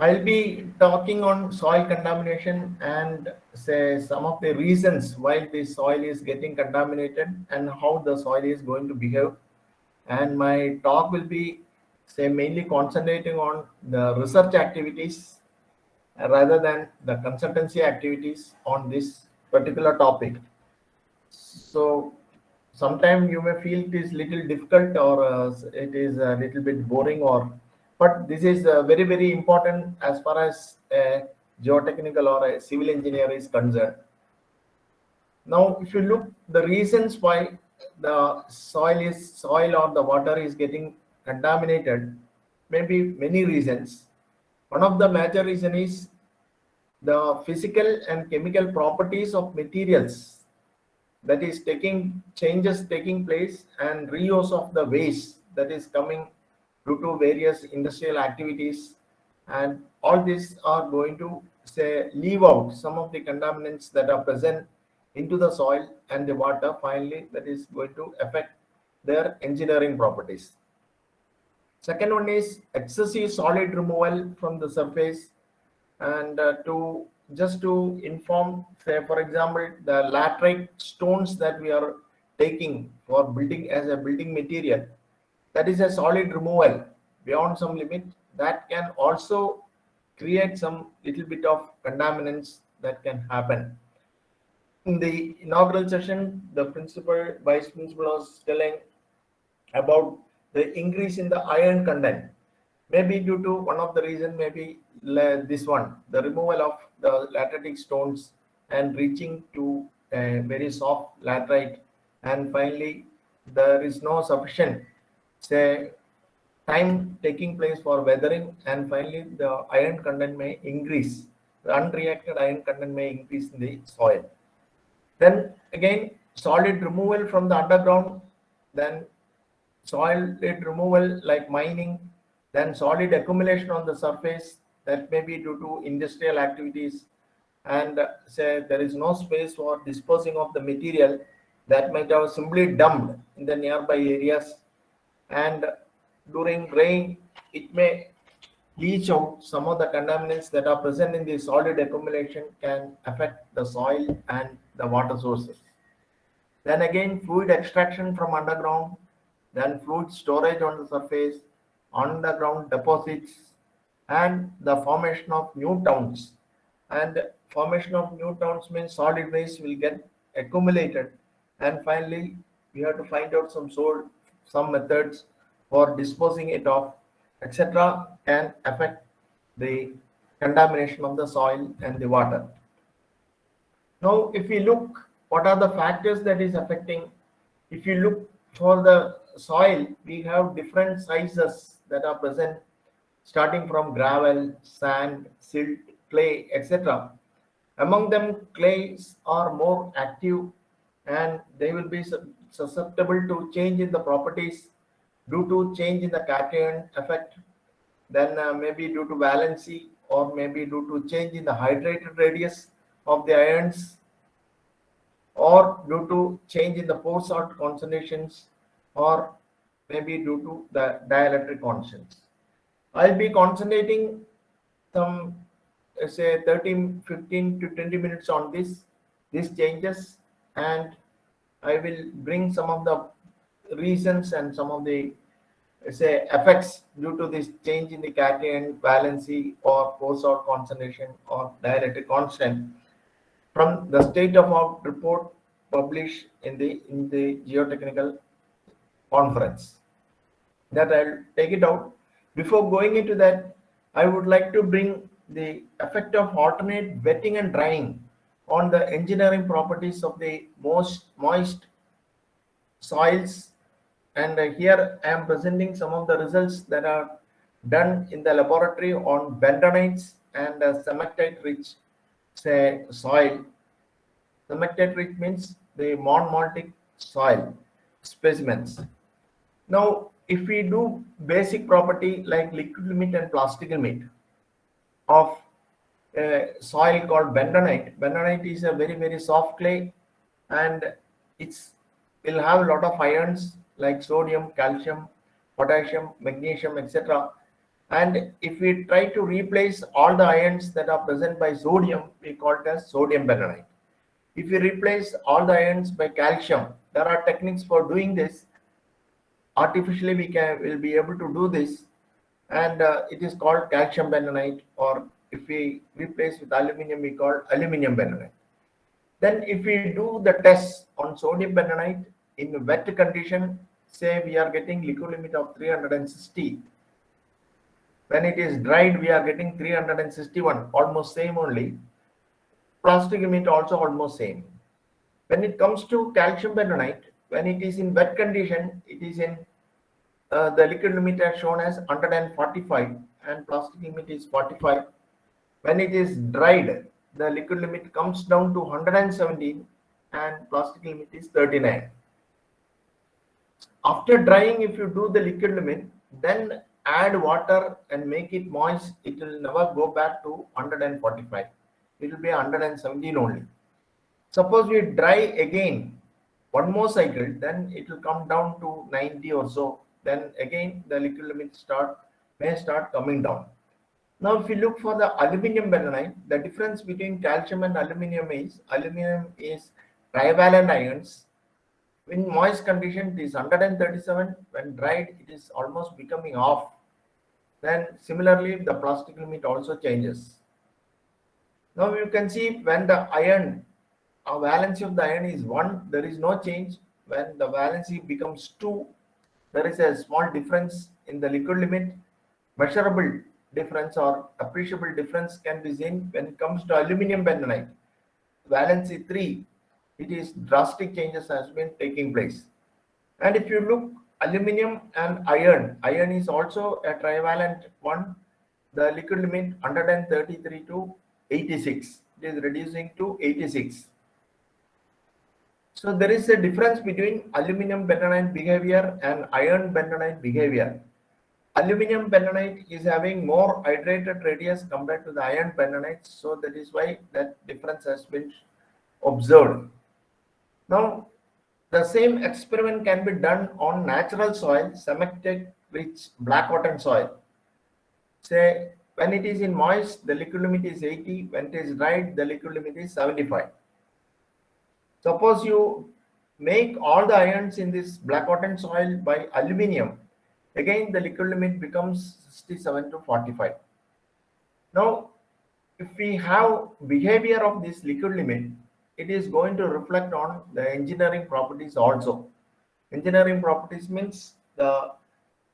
I'll be talking on soil contamination and say some of the reasons why the soil is getting contaminated and how the soil is going to behave. And my talk will be say mainly concentrating on the research activities rather than the consultancy activities on this particular topic. So sometimes you may feel it is little difficult or it is a little bit boring or but this is very important as far as a geotechnical or a civil engineer is concerned. Now if you look the reasons why the soil or the water is getting contaminated, maybe many reasons. One of the major reason is the physical and chemical properties of materials, that is taking changes taking place, and reuse of the waste that is coming due to various industrial activities, and all these are going to say leave out some of the contaminants that are present into the soil and the water. Finally that is going to affect their engineering properties. Second one is excessive solid removal from the surface, and to just to inform, say for example, the laterite stones that we are taking for building as a building material, that is a solid removal beyond some limit that can also create some little bit of contaminants that can happen. In the inaugural session, the principal vice principal was telling about the increase in the iron content, maybe due to one of the reason, maybe this one, the removal of the lateritic stones and reaching to a very soft laterite, and finally there is no sufficient say time taking place for weathering, and finally the iron content may increase, the unreacted iron content may increase in the soil. Then again solid removal from the underground, then solid removal like mining, then solid accumulation on the surface, that may be due to industrial activities, and say there is no space for disposing of the material that might have simply dumped in the nearby areas, and during rain it may leach out some of the contaminants that are present in the solid accumulation, can affect the soil and the water sources. Then again fluid extraction from underground, then fluid storage on the surface, underground deposits, and the formation of new towns. And formation of new towns means solid waste will get accumulated, and finally we have to find out some methods for disposing it off, etc., can affect the contamination of the soil and the water. Now, if we look, what are the factors that is affecting? If you look for the soil, we have different sizes that are present, starting from gravel, sand, silt, clay, etc. Among them, clays are more active and they will be susceptible to change in the properties due to change in the cation effect, then maybe due to valency, or maybe due to change in the hydrated radius of the ions, or due to change in the pore salt concentrations, or maybe due to the dielectric constants. I'll be concentrating some say 13, 15 to 20 minutes on these changes, and I will bring some of the reasons and some of the say effects due to this change in the cation, valency, or pore salt concentration or dielectric constant from the state of art report published in the geotechnical conference. That I'll take it out. Before going into that, I would like to bring the effect of alternate wetting and drying on the engineering properties of the most moist soils. And here I am presenting some of the results that are done in the laboratory on bendonites and cementite rich say soil. Cementite rich means the monomaltic soil specimens. Now, if we do basic property like liquid limit and plastic limit of a soil called bentonite. Bentonite is a very soft clay, and it's will have a lot of ions like sodium, calcium, potassium, magnesium, etc. And if we try to replace all the ions that are present by sodium, we call it as sodium bentonite. If we replace all the ions by calcium, there are techniques for doing this. Artificially, will be able to do this, and it is called calcium bentonite. Or if we replace with aluminum, we call aluminum bentonite. Then if we do the test on sodium bentonite in wet condition, say we are getting liquid limit of 360. When it is dried, we are getting 361, almost same only. Plastic limit also almost same. When it comes to calcium bentonite, when it is in wet condition, it is in the liquid limit as shown as 145 and plastic limit is 45. When it is dried, the liquid limit comes down to 117 and plastic limit is 39. After drying, if you do the liquid limit, then add water and make it moist, it will never go back to 145. It will be 117 only. Suppose we dry again one more cycle, then it will come down to 90 or so. Then again the liquid limit may start coming down. Now if you look for the aluminum bentonite, the difference between calcium and aluminum is trivalent ions. In moist condition it is 137, when dried it is almost becoming off. Then similarly the plastic limit also changes. Now you can see when the iron, valency of the iron is 1, there is no change. When the valency becomes 2, there is a small difference in the liquid limit. Measurable difference or appreciable difference can be seen when it comes to aluminum bentonite. Valency 3, it is drastic changes has been taking place. And if you look aluminum and iron is also a trivalent one. The liquid limit 133 to 86, it is reducing to 86. So there is a difference between aluminum bentonite behavior and iron bentonite behavior. Aluminum bentonite is having more hydrated radius compared to the iron bentonite, so that is why that difference has been observed. Now, the same experiment can be done on natural soil, cemented rich black cotton soil. Say when it is in moist, the liquid limit is 80. When it is dried, the liquid limit is 75. Suppose you make all the ions in this black cotton soil by aluminum, again the liquid limit becomes 67 to 45. Now, if we have behavior of this liquid limit, it is going to reflect on the engineering properties also. Engineering properties means the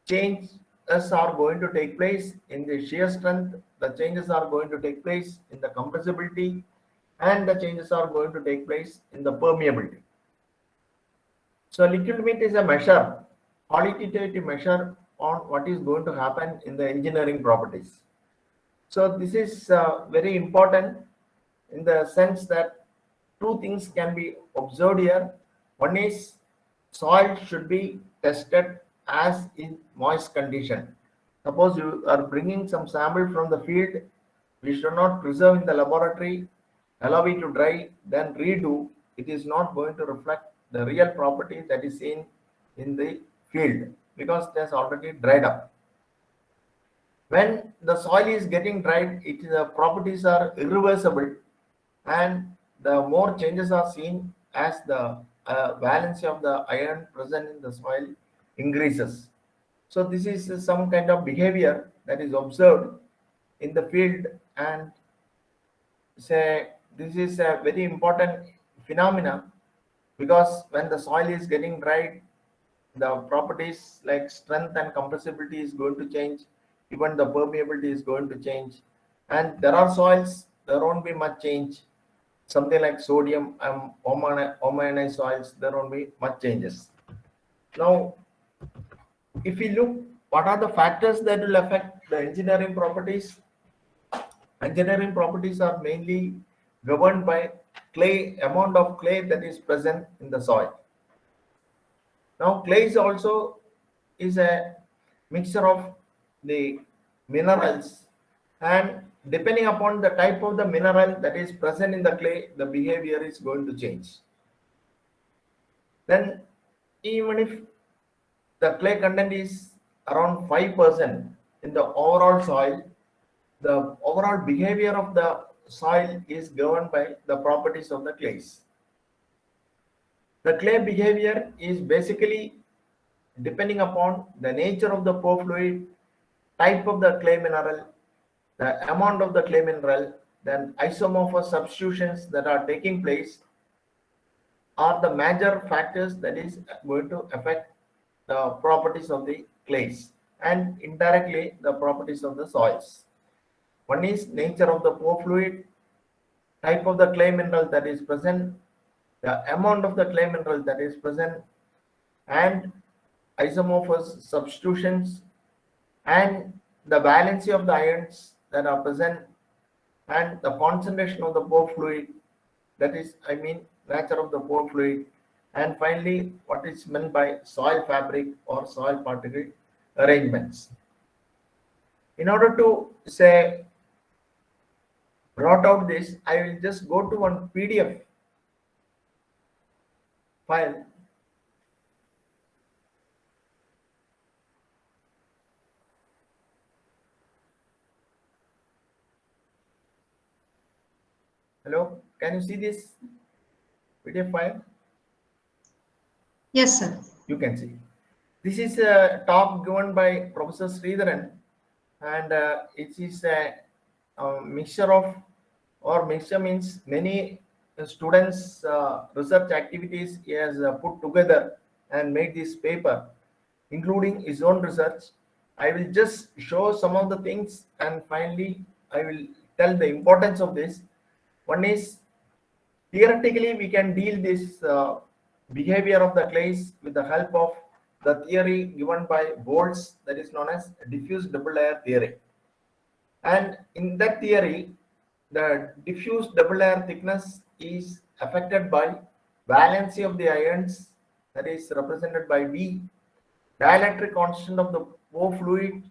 changes are going to take place in the shear strength, the changes are going to take place in the compressibility, and the changes are going to take place in the permeability. So liquid limit is a measure, qualitative measure on what is going to happen in the engineering properties. So this is very important in the sense that two things can be observed here. One is soil should be tested as in moist condition. Suppose you are bringing some sample from the field, we should not preserve in the laboratory, allow it to dry, then redo. It is not going to reflect the real property that is seen in the field because it has already dried up. When the soil is getting dried, the properties are irreversible, and the more changes are seen as the valency of the iron present in the soil increases. So this is some kind of behavior that is observed in the field, and say this is a very important phenomena because when the soil is getting dried, the properties like strength and compressibility is going to change, even the permeability is going to change, and there are soils there won't be much change. Something like sodium and homogenized soils, there won't be much changes. Now, if we look what are the factors that will affect the engineering properties, engineering properties are mainly governed by amount of clay that is present in the soil. Now clay is a mixture of the minerals, and depending upon the type of the mineral that is present in the clay, the behavior is going to change. Then even if the clay content is around 5%, in the overall soil, the overall behavior of the soil is governed by the properties of the clays. The clay behavior is basically depending upon the nature of the pore fluid, type of the clay mineral, the amount of the clay mineral, then isomorphous substitutions that are taking place are the major factors that is going to affect the properties of the clays and indirectly the properties of the soils. One is nature of the pore fluid, type of the clay mineral that is present, the amount of the clay mineral that is present, and isomorphous substitutions, and the valency of the ions that are present, and the concentration of the pore fluid, that is, I mean, nature of the pore fluid, and finally, what is meant by soil fabric or soil particle arrangements. In order to say brought out this, I will just go to one PDF file. Hello, can you see this PDF file? Yes, sir. You can see. This is a talk given by Professor Sridharan, and it is a mixture of, or mixture means many students' research activities he has put together and made this paper, including his own research. I will just show some of the things, and finally I will tell the importance of this. One is, theoretically we can deal this behavior of the clays with the help of the theory given by Boltz, that is known as diffuse double layer theory. And in that theory, the diffuse double layer thickness is affected by valency of the ions, that is represented by V, dielectric constant of the pore fluid,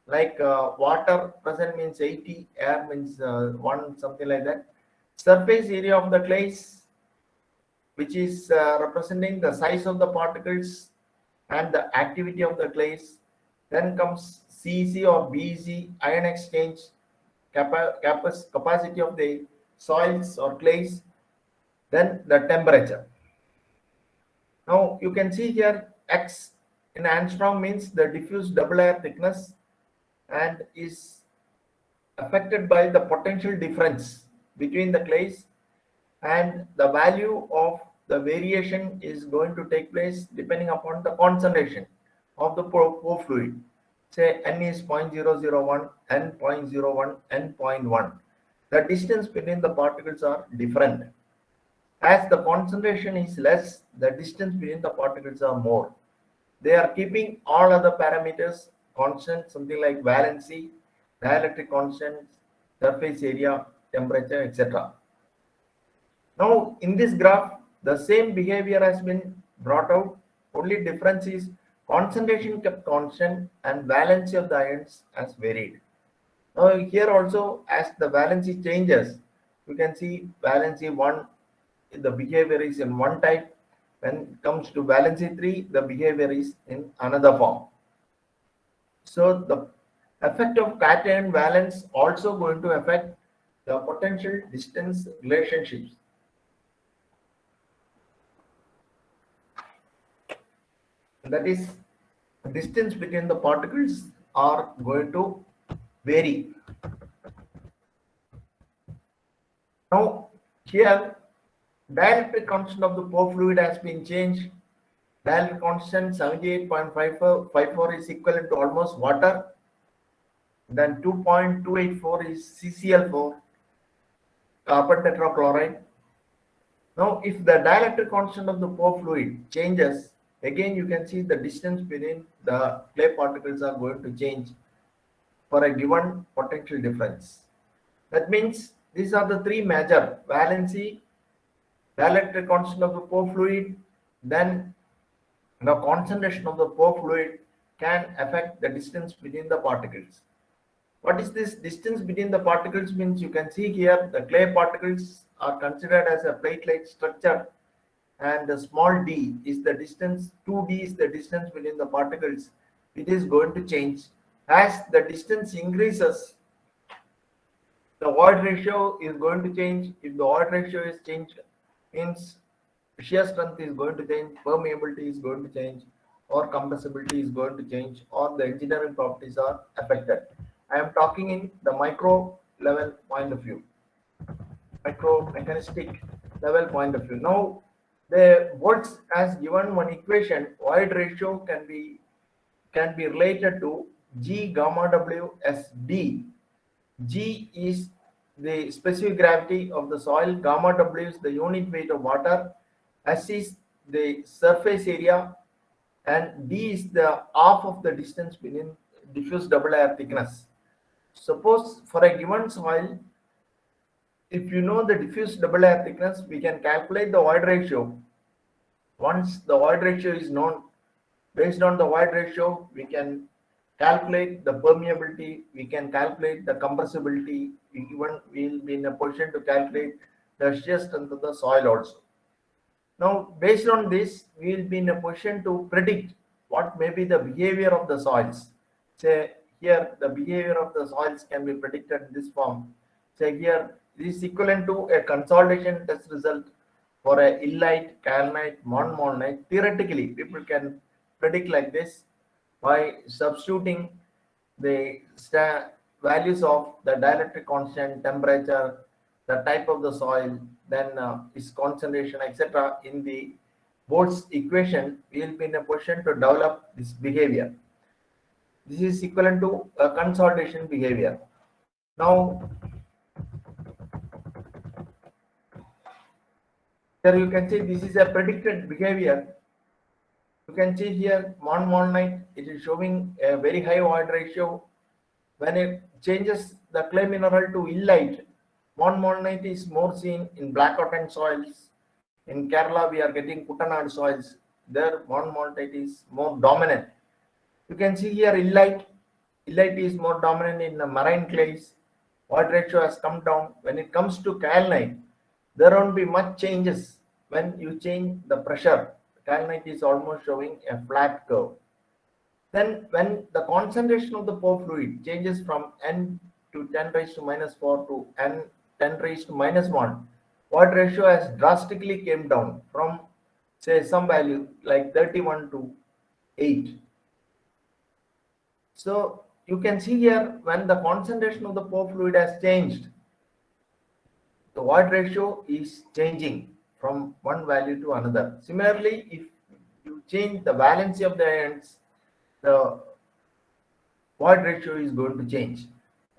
like water present means 80, air means 1, something like that. Surface area of the clays, which is representing the size of the particles and the activity of the clays. Then comes CEC or BEC, ion exchange, capacity of the soils or clays, then the temperature. Now you can see here X in angstrom means the diffuse double layer thickness and is affected by the potential difference between the clays, and the value of the variation is going to take place depending upon the concentration of the pore fluid. Say N is 0.001, N 0.01, N 0.1. The distance between the particles are different. As the concentration is less, the distance between the particles are more. They are keeping all other parameters constant, something like valency, dielectric constant, surface area, temperature, etc. Now in this graph, the same behavior has been brought out. Only difference is concentration kept constant and valency of the ions has varied. Now here also, as the valency changes, you can see valency 1, the behavior is in one type. When it comes to valency 3, the behavior is in another form. So the effect of cation valence also going to affect the potential distance relationships. That is, distance between the particles are going to vary. Now here, dielectric constant of the pore fluid has been changed. Dielectric constant 78.54 is equivalent to almost water. Then 2.284 is CCl4, carbon tetrachloride. Now if the dielectric constant of the pore fluid changes, again you can see the distance between the clay particles are going to change for a given potential difference. That means these are the three major: valency, dielectric constant of the pore fluid, then the concentration of the pore fluid can affect the distance between the particles. What is this distance between the particles means? You can see here the clay particles are considered as a plate-like structure, and the small d is the distance, 2d is the distance between the particles. It is going to change As the distance increases, the void ratio is going to change. If the void ratio is changed, means shear strength is going to change, permeability is going to change, or compressibility is going to change, or the engineering properties are affected. I am talking in the micro level point of view, micro mechanistic level point of view. Now, the Woods has given one equation. Void ratio can be related to G gamma W S D. G is the specific gravity of the soil, gamma W is the unit weight of water, S is the surface area, and D is the half of the distance between diffuse double layer thickness. Suppose for a given soil, if you know the diffuse double layer thickness, we can calculate the void ratio. Once the void ratio is known, based on the void ratio, we can calculate the permeability, we can calculate the compressibility, even we will be in a position to calculate the shear strength of the soil also. Now, based on this, we will be in a position to predict what may be the behavior of the soils. Say here, the behavior of the soils can be predicted in this form. Say here, this is equivalent to a consolidation test result for a illite, kaolinite, montmorillonite. Theoretically, people can predict like this by substituting the values of the dielectric constant, temperature, the type of the soil, then its concentration, etc. in the Bode's equation. We will be in a position to develop this behavior. This is equivalent to a consolidation behavior. Now, here you can see this is a predicted behavior. You can see here montmorillonite, it is showing a very high void ratio. When it changes the clay mineral to illite, montmorillonite is more seen in black cotton soils. In Kerala, we are getting Kuttanad soils. There, montmorillonite is more dominant. You can see here illite. Illite is more dominant in the marine clays. Void ratio has come down. When it comes to kaolinite, there won't be much changes when you change the pressure. Kaolinite is almost showing a flat curve. Then when the concentration of the pore fluid changes from N to 10 raised to minus 4 to N 10 raised to minus 1, void ratio has drastically came down from say some value like 31 to 8. So you can see here when the concentration of the pore fluid has changed, the void ratio is changing from one value to another. Similarly, if you change the valency of the ions, the void ratio is going to change,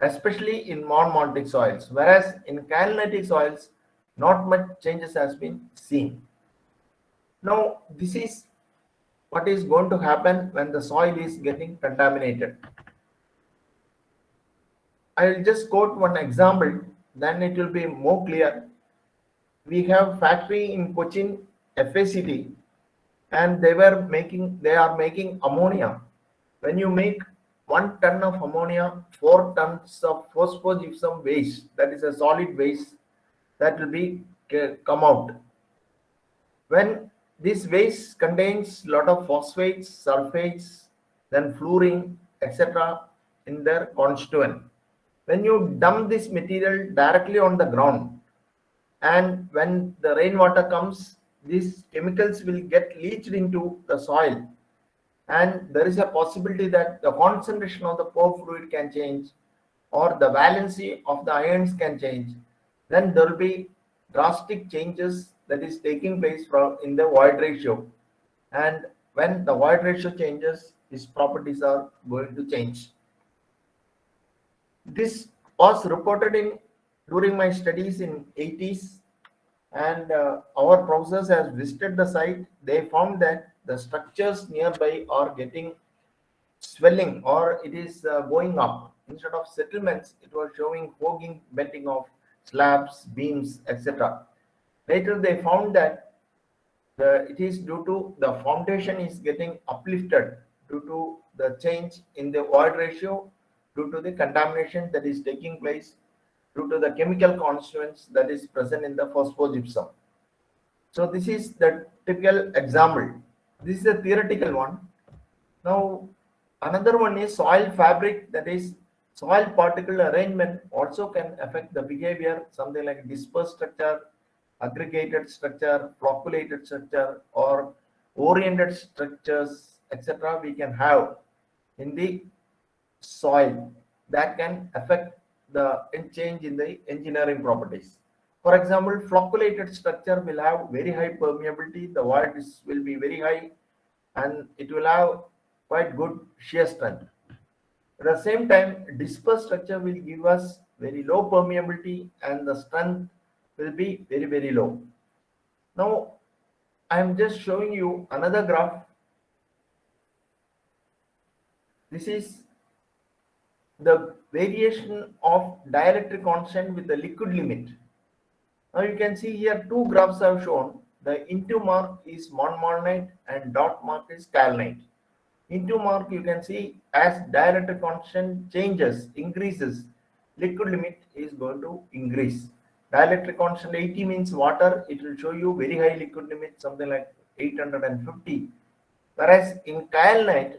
especially in montmorillonitic soils, whereas in kaolinitic soils, not much changes has been seen. Now, this is what is going to happen when the soil is getting contaminated. I will just quote one example, then it will be more clear. We have factory in Cochin, FACT, and they are making ammonia. When you make 1 ton of ammonia, 4 tons of phosphogypsum waste, that is a solid waste that will be come out. When this waste contains lot of phosphates, sulfates, then fluorine, etc. in their constituent. When you dump this material directly on the ground, and when the rainwater comes, these chemicals will get leached into the soil, and there is a possibility that the concentration of the pore fluid can change or the valency of the ions can change. Then there will be drastic changes that is taking place in the void ratio, and when the void ratio changes, its properties are going to change. This was reported in during my studies in 80s, and our professors has visited the site. They found that the structures nearby are getting swelling, or it is going up. Instead of settlements, it was showing hogging, bending of slabs, beams, etc. Later they found that it is due to the foundation is getting uplifted due to the change in the void ratio, due to the contamination that is taking place, due to the chemical constituents that is present in the phosphogypsum. So this is the typical example. This is a theoretical one. Now, Another one is soil fabric, that is soil particle arrangement also can affect the behavior, something like dispersed structure, aggregated structure, flocculated structure, or oriented structures, etc. we can have in the soil that can affect the change in the engineering properties. For example, flocculated structure will have very high permeability, the void will be very high, and it will have quite good shear strength. At the same time, dispersed structure will give us very low permeability and the strength will be very, very low. Now, I am just showing you another graph. This is the variation of dielectric constant with the liquid limit. Now you can see here two graphs I've shown. The into mark is montmorillonite and dot mark is kaolinite. Into mark you can see as dielectric constant changes, increases, liquid limit is going to increase. Dielectric constant 80 means water, it will show you very high liquid limit, something like 850. Whereas in kaolinite,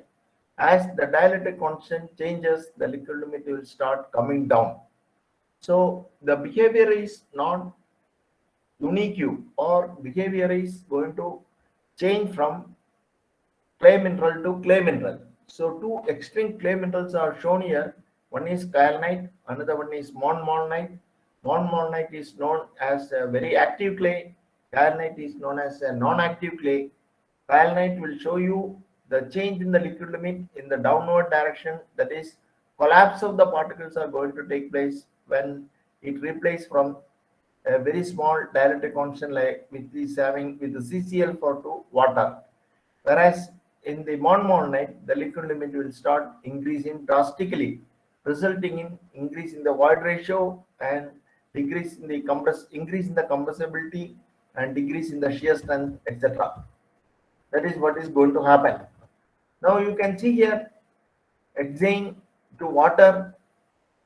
as the dielectric constant changes, the liquid limit will start coming down. So the behavior is not unique or behavior is going to change from clay mineral to clay mineral. So two extreme clay minerals are shown here. One is kaolinite, another one is montmorillonite. Montmorillonite is known as a very active clay. Kaolinite is known as a non-active clay. Kaolinite will show you the change in the liquid limit in the downward direction. That is, collapse of the particles are going to take place when it replaces from a very small dielectric constant like which is having with the CCl4 water. Whereas in the montmorillonite, the liquid limit will start increasing drastically, resulting in increase in the void ratio and increase in the compressibility and decrease in the shear strength, etc. That is what is going to happen. Now you can see here hexane to water,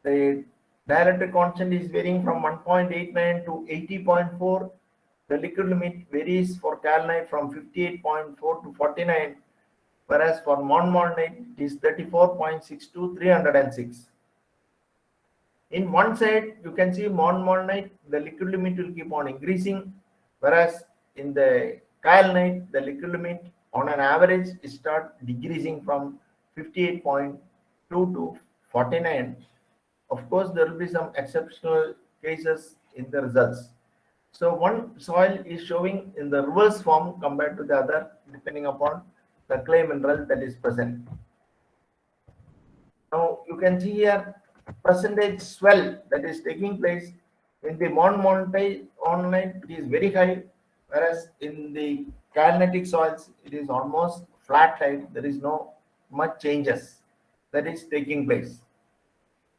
the dielectric constant is varying from 1.89 to 80.4. The liquid limit varies for kaolinite from 58.4 to 49, whereas for montmorillonite it is 34.6 to 306. In one side, you can see montmorillonite, the liquid limit will keep on increasing, whereas in the kaolinite, the liquid limit on an average is start decreasing from 58.2 to 49. Of course, there will be some exceptional cases in the results. So one soil is showing in the reverse form compared to the other, depending upon the clay mineral that is present. Now you can see here percentage swell that is taking place in the montmorillonite, it is very high, whereas in the kalnitic soils it is almost flat type. There is no much changes that is taking place.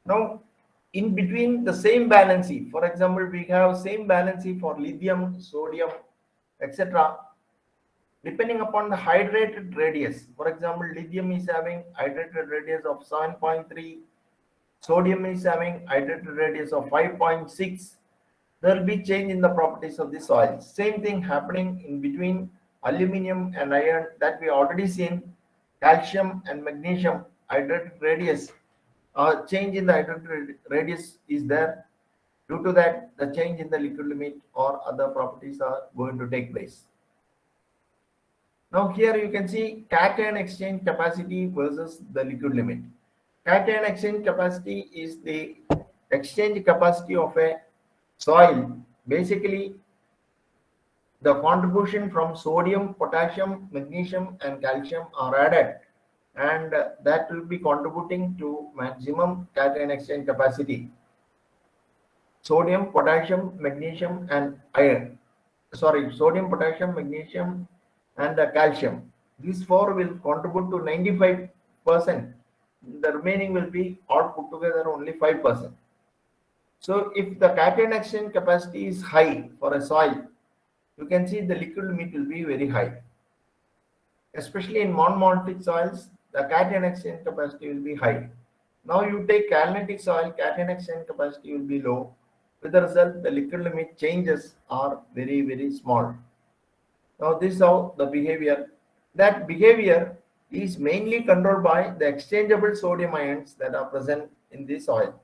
Now in between the same valency, for example, we have same valency for lithium, sodium, etc. Depending upon the hydrated radius, for example, lithium is having hydrated radius of 7.3, sodium is having hydrated radius of 5.6. There will be change in the properties of the soil. Same thing happening in between aluminum and iron that we already seen. Calcium and magnesium hydrated radius, change in the hydrated radius is there. Due to that, the change in the liquid limit or other properties are going to take place. Now here you can see cation exchange capacity versus the liquid limit. Cation exchange capacity is the exchange capacity of a soil. Basically, the contribution from sodium, potassium, magnesium and calcium are added, and that will be contributing to maximum cation exchange capacity. Sodium, potassium, magnesium and iron. Sodium, potassium, magnesium and calcium. These four will contribute to 95%. The remaining will be all put together only 5%. So if the cation exchange capacity is high for a soil, you can see the liquid limit will be very high. Especially in montmorillonite soils, the cation exchange capacity will be high. Now you take kalnitic soil, cation exchange capacity will be low. With the result, the liquid limit changes are very small. Now this is how the behavior. That behavior is mainly controlled by the exchangeable sodium ions that are present in the soil.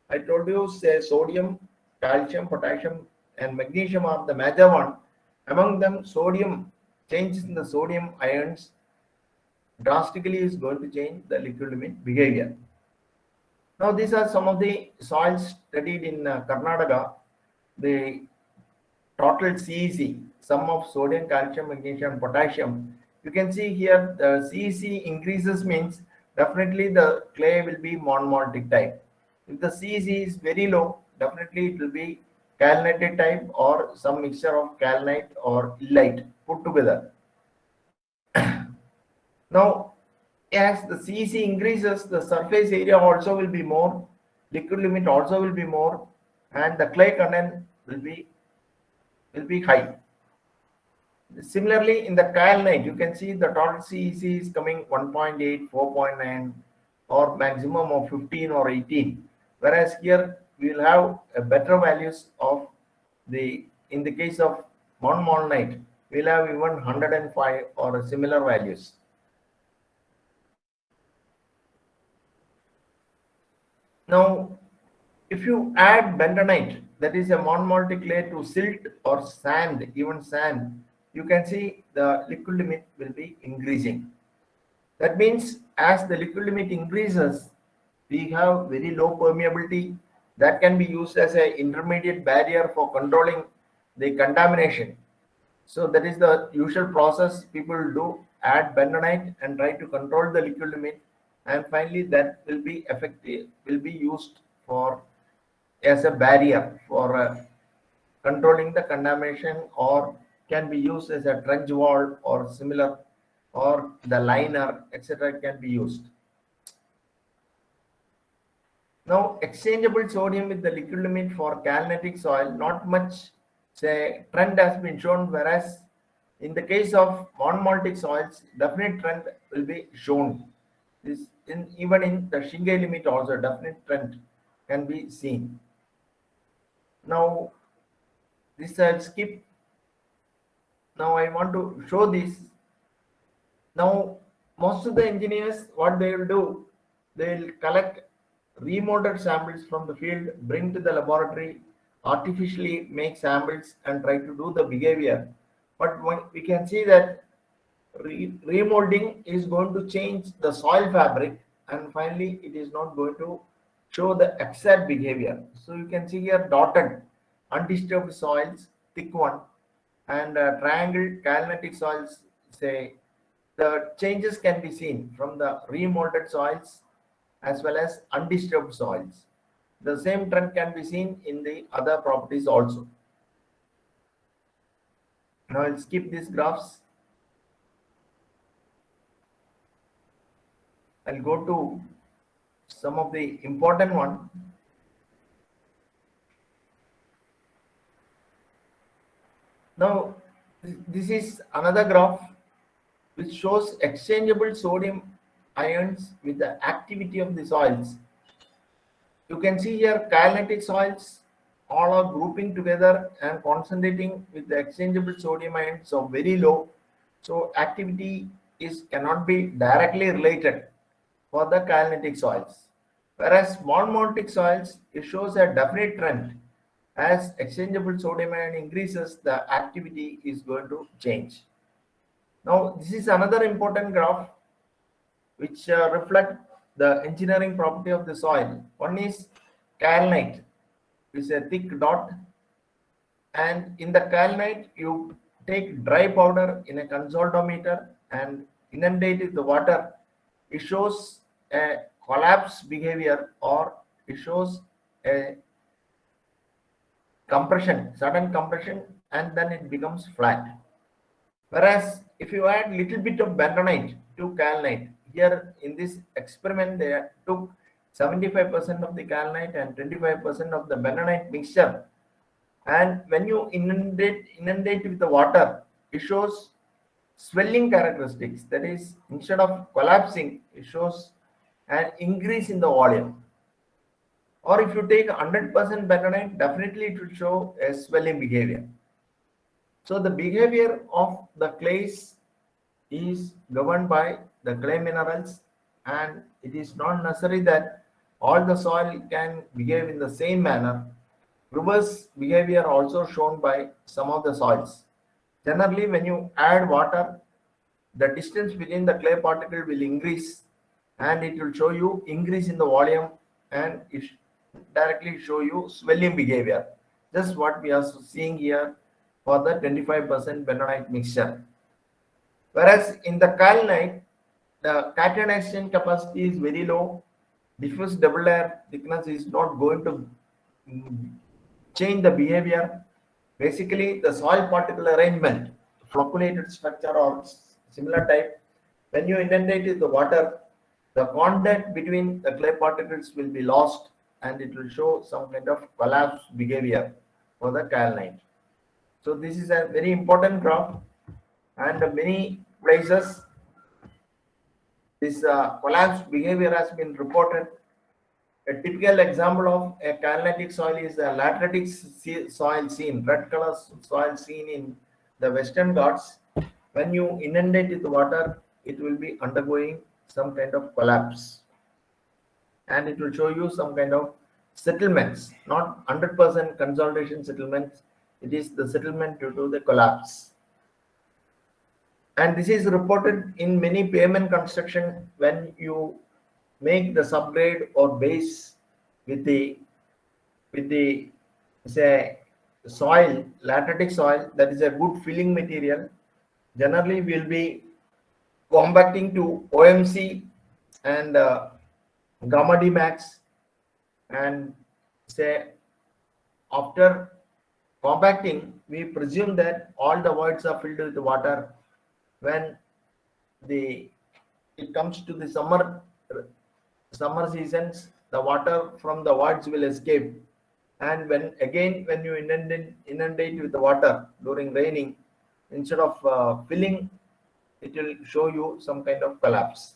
I told you, say, sodium, calcium, potassium, and magnesium are the major one. Among them, sodium, changes in the sodium ions drastically is going to change the liquid limit behavior. Now, these are some of the soils studied in Karnataka. The total CEC, sum of sodium, calcium, magnesium, potassium. You can see here the CEC increases means definitely the clay will be monomaltic type. If the CEC is very low, definitely it will be calcinated type or some mixture of calcinite or illite put together. Now, as the CEC increases, the surface area also will be more, liquid limit also will be more, and the clay content will be high. Similarly, in the Calnite, you can see the total CEC is coming 1.8, 4.9, or maximum of 15 or 18. Whereas here we will have a better values of in the case of monomalnite, we will have even 105 or similar values. Now, if you add bentonite, that is a monomaltic clay, to silt or sand, even sand, you can see the liquid limit will be increasing. That means as the liquid limit increases, we have very low permeability that can be used as an intermediate barrier for controlling the contamination. So that is the usual process people do, add bentonite and try to control the liquid limit, and finally that will be effective, will be used for as a barrier for controlling the contamination, or can be used as a trench wall or similar, or the liner, etc. can be used. Now, exchangeable sodium with the liquid limit for calcitic soil, not much say trend has been shown, whereas in the case of monomaltic soils, definite trend will be shown. This even in the Shingle limit also definite trend can be seen. Now, this I'll skip. Now I want to show this. Now, most of the engineers, what they will do, they will collect remodeled samples from the field, bring to the laboratory, artificially make samples and try to do the behavior. But we can see that remolding is going to change the soil fabric, and finally it is not going to show the exact behavior. So you can see here dotted undisturbed soils, thick one, and triangle calcitic soils. Say the changes can be seen from the remolded soils as well as undisturbed soils. The same trend can be seen in the other properties also. Now I'll skip these graphs. I'll go to some of the important one. Now, this is another graph which shows exchangeable sodium ions with the activity of the soils. You can see here calcitic soils all are grouping together and concentrating with the exchangeable sodium ions so very low. So activity cannot be directly related for the calcitic soils. Whereas monomaltic soils, it shows a definite trend. As exchangeable sodium ion increases, the activity is going to change. Now, this is another important graph which reflect the engineering property of the soil. One is kaolinite, which is a thick dot, and in the kaolinite you take dry powder in a consolidometer and inundate with the water. It shows a collapse behavior, or it shows a compression, sudden compression, and then it becomes flat. Whereas if you add little bit of bentonite to kaolinite, here in this experiment they took 75% of the kaolinite and 25% of the bentonite mixture, and when you inundate with the water, it shows swelling characteristics. That is, instead of collapsing, it shows an increase in the volume. Or if you take 100% bentonite, definitely it will show a swelling behavior. So the behavior of the clays is governed by the clay minerals, and it is not necessary that all the soil can behave in the same manner. Reverse behavior also shown by some of the soils. Generally, when you add water, the distance between the clay particle will increase, and it will show you increase in the volume, and it directly show you swelling behavior. Just what we are seeing here for the 25% bentonite mixture. Whereas in the kaolinite, the catenation capacity is very low. Diffuse double layer thickness is not going to change the behavior. Basically, the soil particle arrangement, flocculated structure or similar type, when you inundate with the water, the contact between the clay particles will be lost, and it will show some kind of collapse behavior for the kaolinite. So this is a very important graph, and many places this collapse behavior has been reported. A typical example of a kaolitic soil is a lateritic soil seen, red color soil seen in the Western Ghats. When you inundate with water, it will be undergoing some kind of collapse, and it will show you some kind of settlements, not 100% consolidation settlements. It is the settlement due to the collapse. And this is reported in many pavement construction when you make the subgrade or base with the say soil, lateritic soil, that is a good filling material. Generally will be compacting to OMC and gamma D max, and say after compacting we presume that all the voids are filled with water. When it comes to the summer seasons, the water from the voids will escape, and when you inundate with the water during raining, instead of filling, it will show you some kind of collapse.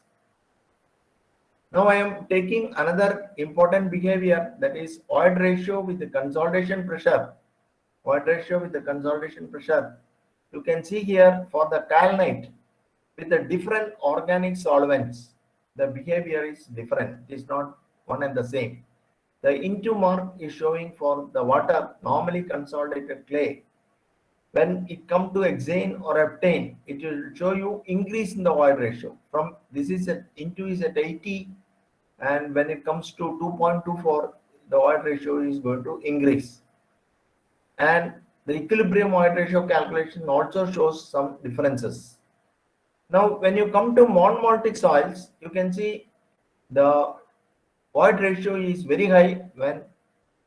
Now I am taking another important behavior, that is void ratio with the consolidation pressure. Void ratio with the consolidation pressure. You can see here for the kaolinite with the different organic solvents, the behavior is different. It is not one and the same. The into mark is showing for the water, normally consolidated clay. When it comes to hexane or heptane, it will show you increase in the void ratio. From this is at into is at 80, and when it comes to 2.24, the void ratio is going to increase. And the equilibrium void ratio calculation also shows some differences. Now, when you come to monomaltic soils, you can see the void ratio is very high when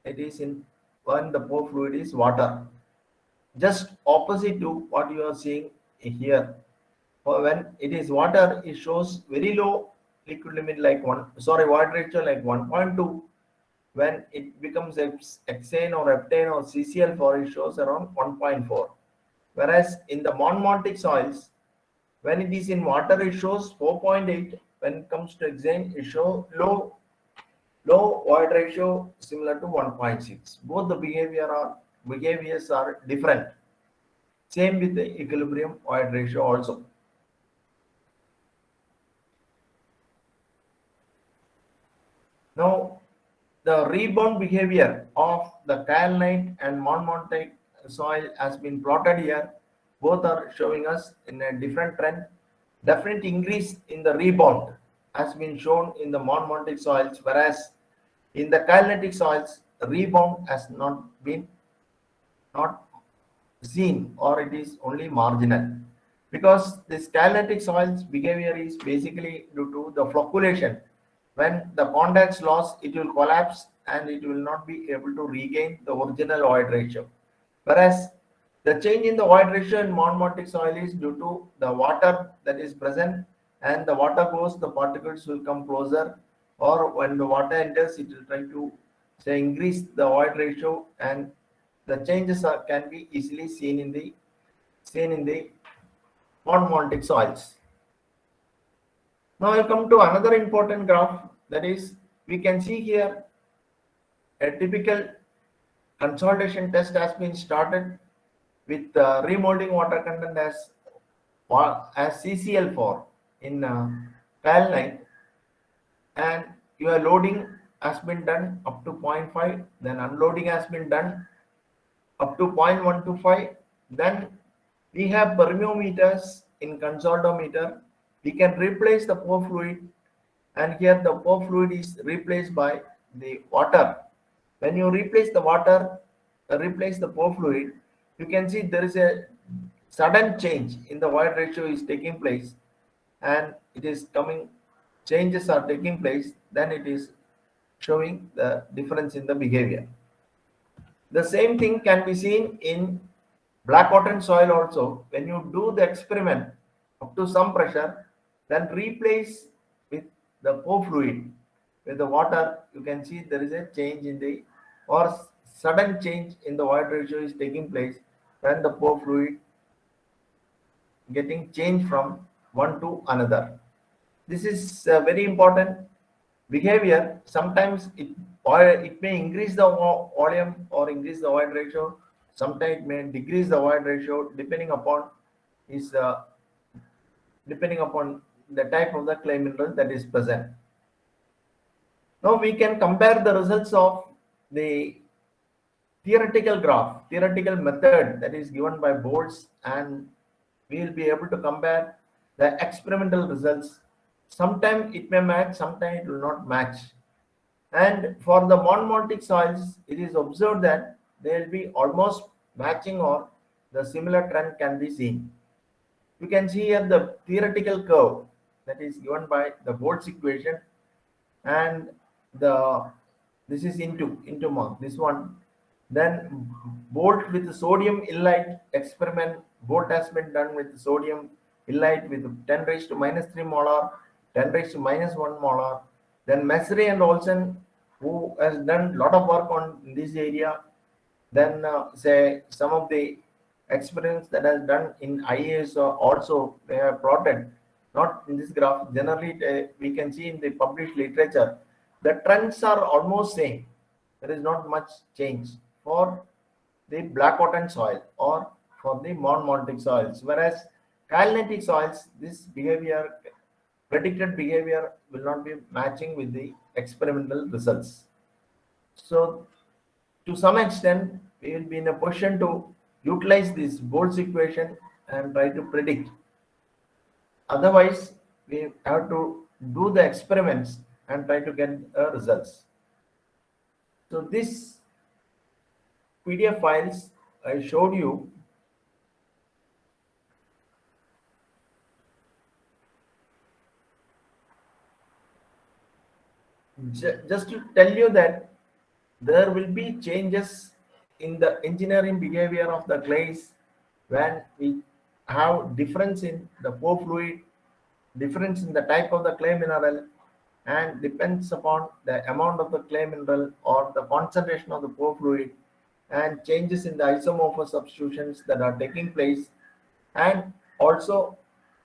when the pore fluid is water. Just opposite to what you are seeing here. When it is water, it shows very low liquid limit like void ratio like 1.2. When it becomes hexane or heptane or CCl4, it shows around 1.4. Whereas in the monomaltic soils, when it is in water, it shows 4.8. When it comes to hexane, it shows low void ratio similar to 1.6. Both the behaviors are different. Same with the equilibrium void ratio also. Now, the rebound behavior of the kaolinite and monomaltic soil has been plotted here. Both are showing us in a different trend. Definite increase in the rebound has been shown in the monomaltic soils, whereas in the kaolitic soils, the rebound has not seen, or it is only marginal, because this kaolitic soils behavior is basically due to the flocculation. When the contacts lost, it will collapse and it will not be able to regain the original void ratio. Whereas the change in the void ratio in monomaltic soil is due to the water that is present, and the water goes, the particles will come closer, or when the water enters, it will try to increase the void ratio, and the changes can be easily seen in the monomaltic soils. Now I come to another important graph, that is we can see here a typical consolidation test has been started with remolding water content as CCl4 in Calicut, and your loading has been done up to zero point 0.5, then unloading has been done up to 0.125. Then we have permeometers in consolidometer. We can replace the pore fluid, and here the pore fluid is replaced by the water. When you replace the water, replace the pore fluid, you can see there is a sudden change in the void ratio is taking place, and it is coming, changes are taking place, then it is showing the difference in the behavior. The same thing can be seen in black cotton soil also. When you do the experiment up to some pressure, then replace with the pore fluid with the water, you can see there is a change in the, or sudden change in the void ratio is taking place when the pore fluid getting changed from one to another. This is very important behavior. Sometimes it may increase the volume or increase the void ratio. Sometimes it may decrease the void ratio depending upon is depending upon the type of the clay mineral that is present. Now we can compare the results of the theoretical graph, theoretical method that is given by boards, and we will be able to compare the experimental results. Sometimes it may match, sometimes it will not match. And for the monomorphic soils, it is observed that they will be almost matching or the similar trend can be seen. You can see here the theoretical curve that is given by the Bolt's equation, and this is into mark this one. Then Bolt with sodium illite experiment. Bolt has been done with sodium illite with 10 raised to minus 3 molar, 10 raised to minus 1 molar. Then Messery and Olsen, who has done a lot of work on this area. Then say some of the experiments that has done in IAS also they have plotted, not in this graph. Generally, we can see in the published literature, the trends are almost same. There is not much change for the black cotton soil or for the monomorphic soils. Whereas Calitic soils, this behavior, predicted behavior will not be matching with the experimental results. So to some extent, we will be in a position to utilize this Bolt's equation and try to predict. Otherwise, we have to do the experiments and try to get results. So this PDF files I showed you, just to tell you that there will be changes in the engineering behavior of the clays when we have difference in the pore fluid, difference in the type of the clay mineral, and depends upon the amount of the clay mineral or the concentration of the pore fluid, and changes in the isomorphous substitutions that are taking place, and also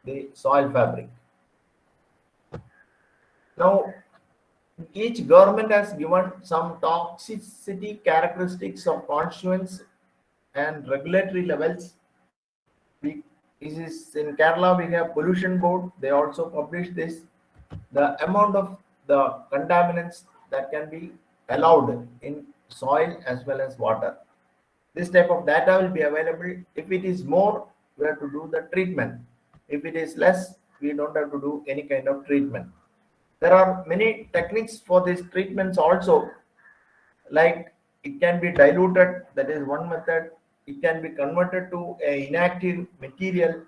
the soil fabric. Now, each government has given some toxicity characteristics of constituents and regulatory levels. This is in Kerala, we have pollution board. They also publish this, the amount of the contaminants that can be allowed in soil as well as water. This type of data will be available. If it is more, we have to do the treatment. If it is less, we don't have to do any kind of treatment. There are many techniques for these treatments also, like it can be diluted, that is one method. It can be converted to an inactive material,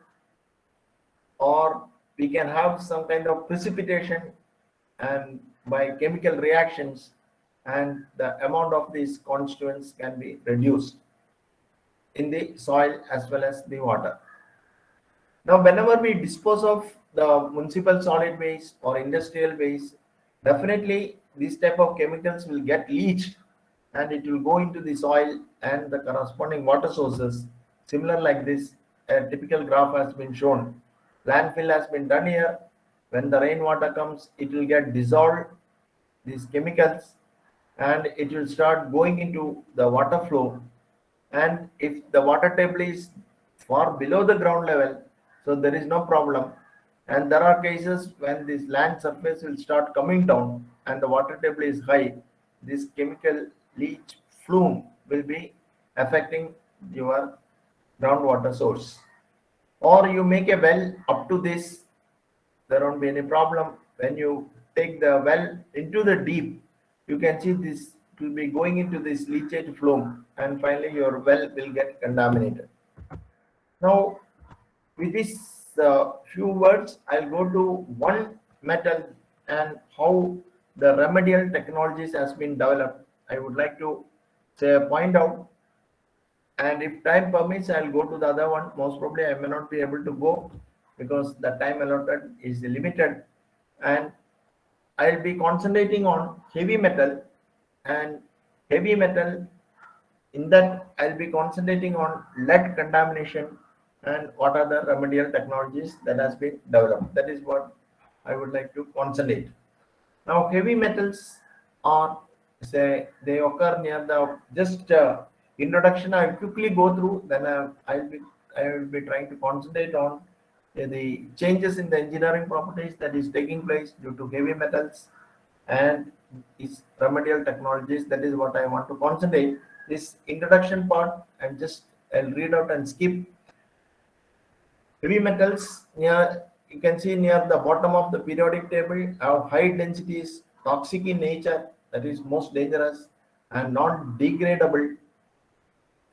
or we can have some kind of precipitation and by chemical reactions, and the amount of these constituents can be reduced in the soil as well as the water. Now, whenever we dispose of the municipal solid waste or industrial waste, definitely these type of chemicals will get leached and it will go into the soil and the corresponding water sources. Similar like this, a typical graph has been shown. Landfill has been done here. When the rainwater comes, it will get dissolved, these chemicals, and it will start going into the water flow. And if the water table is far below the ground level, so there is no problem. And there are cases when this land surface will start coming down and the water table is high. This chemical leach flume will be affecting your groundwater source. Or you make a well up to this, there won't be any problem. When you take the well into the deep, you can see this will be going into this leachate flume, and finally your well will get contaminated. Now, with this few words, I'll go to one metal and how the remedial technologies has been developed. I would like to say point out, and if time permits, I'll go to the other one. Most probably, I may not be able to go because the time allotted is limited, and I'll be concentrating on heavy metal, and heavy metal, in that I'll be concentrating on lead contamination and what are the remedial technologies that has been developed. That is what I would like to concentrate. Now, heavy metals are, say, they occur near the just introduction. I'll quickly go through. Then I will be trying to concentrate on the changes in the engineering properties that is taking place due to heavy metals and its remedial technologies. That is what I want to concentrate. This introduction part, I'll read out and skip. Heavy metals, near you can see near the bottom of the periodic table, have high densities, toxic in nature, that is most dangerous, and not degradable.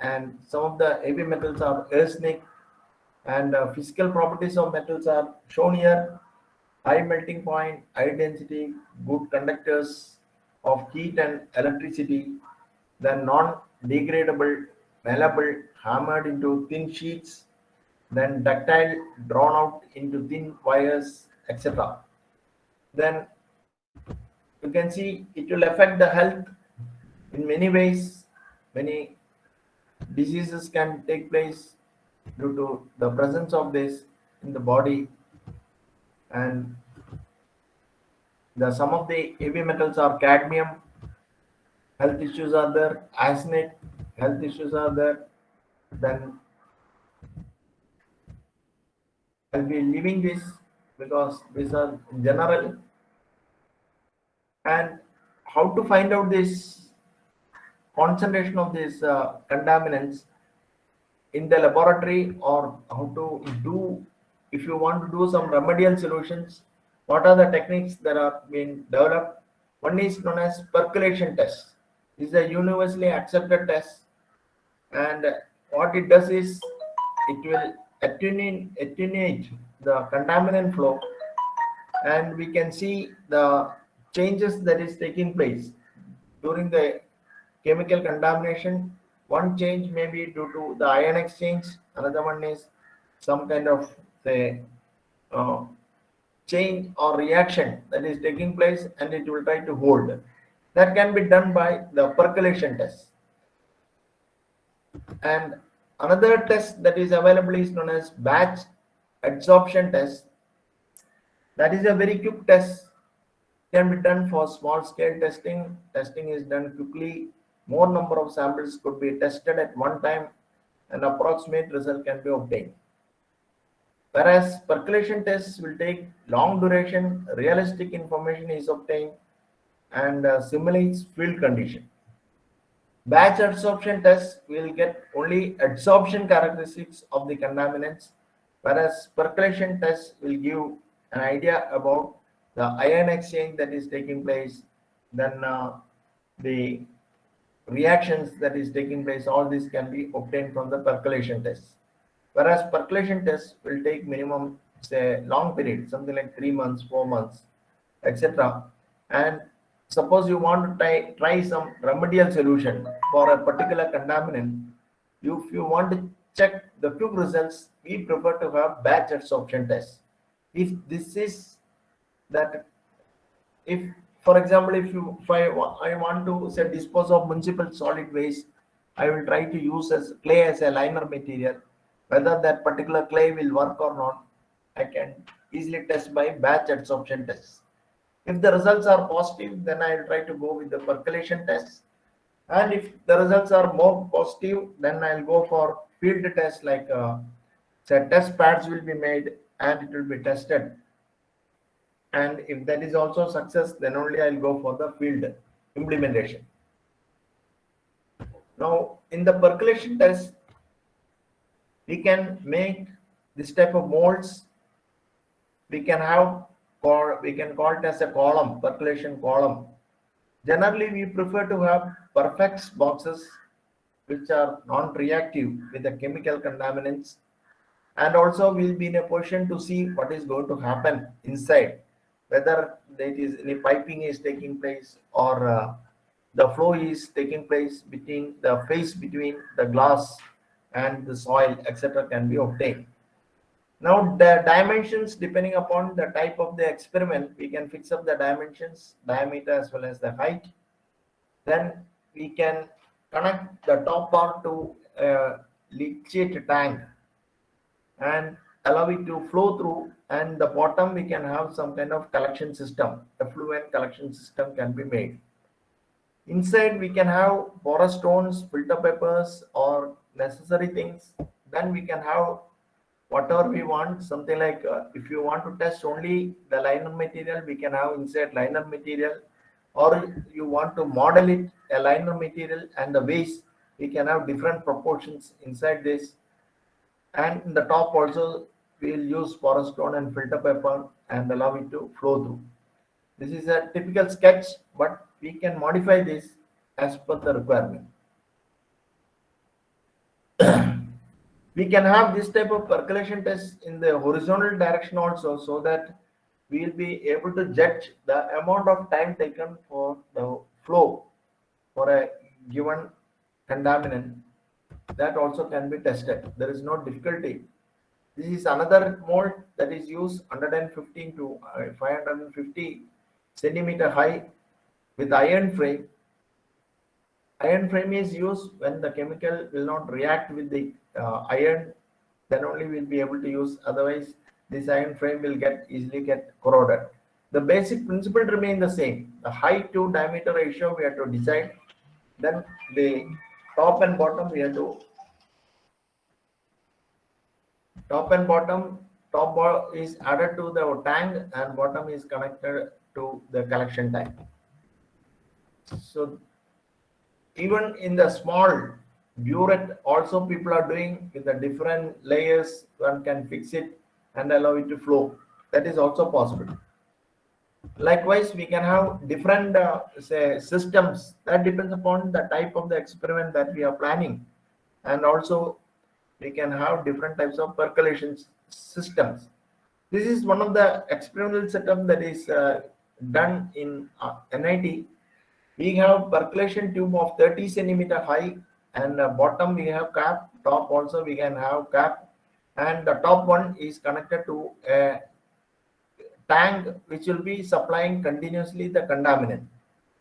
And some of the heavy metals are arsenic, and physical properties of metals are shown here: high melting point, high density, good conductors of heat and electricity, then non-degradable, malleable, hammered into thin sheets, then ductile, drawn out into thin wires, etc. Then you can see it will affect the health in many ways. Many diseases can take place due to the presence of this in the body, and some of the heavy metals are cadmium, health issues are there, arsenic, health issues are there. Then I'll be leaving this because these are general. And how to find out this concentration of these contaminants in the laboratory, or how to do, if you want to do some remedial solutions, what are the techniques that are being developed? One is known as percolation test. This is a universally accepted test, and what it does is it will attenuate the contaminant flow, and we can see the changes that is taking place during the chemical contamination. One change may be due to the ion exchange, another one is some kind of, say, uh, change or reaction that is taking place, and it will try to hold. That can be done by the percolation test. And another test that is available is known as batch adsorption test. That is a very quick test, can be done for small scale testing. Testing is done quickly. More number of samples could be tested at one time, and approximate result can be obtained. Whereas percolation tests will take long duration, realistic information is obtained, and simulates field condition. Batch adsorption test will get only adsorption characteristics of the contaminants, whereas percolation test will give an idea about the ion exchange that is taking place, then the reactions that is taking place. All this can be obtained from the percolation test. Whereas percolation test will take minimum, say, long period, something like 3 months, 4 months, etc. And suppose you want to try some remedial solution for a particular contaminant, if you want to check the quick results, we prefer to have batch adsorption test. If this is that, if for example, if I want to, say, dispose of municipal solid waste, I will try to use as clay as a liner material. Whether that particular clay will work or not, I can easily test by batch adsorption test. If the results are positive, then I will try to go with the percolation test. And if the results are more positive, then I'll go for field test, like say test pads will be made and it will be tested And if that is also success, then only I'll go for the field implementation. Now, in the percolation test, we can make this type of molds. We can have, or we can call it as a column, percolation column. Generally, we prefer to have perfect boxes which are non-reactive with the chemical contaminants, and also we'll be in a position to see what is going to happen inside, whether there is any piping is taking place, or the flow is taking place between the phase between the glass and the soil, etc., can be obtained. Now the dimensions, depending upon the type of the experiment, we can fix up the dimensions, diameter as well as the height. Then we can connect the top part to a leachate tank and allow it to flow through, and the bottom we can have some kind of collection system, effluent collection system can be made. Inside we can have porous stones, filter papers, or necessary things. Then we can have whatever we want, something like if you want to test only the liner material, we can have inside liner material, or you want to model it a liner material and the waste, we can have different proportions inside this. And in the top also we'll use porous stone and filter paper and allow it to flow through. This is a typical sketch, but we can modify this as per the requirement. We can have this type of percolation test in the horizontal direction also, so that we will be able to judge the amount of time taken for the flow for a given contaminant. That also can be tested. There is no difficulty. This is another mold that is used 115 to 550 centimeter high with iron frame. Iron frame is used when the chemical will not react with the iron, then only we'll be able to use. Otherwise, this iron frame will easily get corroded. The basic principle remain the same. The height to diameter ratio we have to decide. Then the top and bottom we have to top is added to the tank and bottom is connected to the collection tank. So even in the small burette also people are doing with the different layers. One can fix it and allow it to flow. That is also possible. Likewise, we can have different say systems. That depends upon the type of the experiment that we are planning, and also we can have different types of percolation systems. This is one of the experimental setup that is done in NIT. We have percolation tube of 30 centimeter high, and bottom we have cap, top also we can have cap, and the top one is connected to a tank which will be supplying continuously the contaminant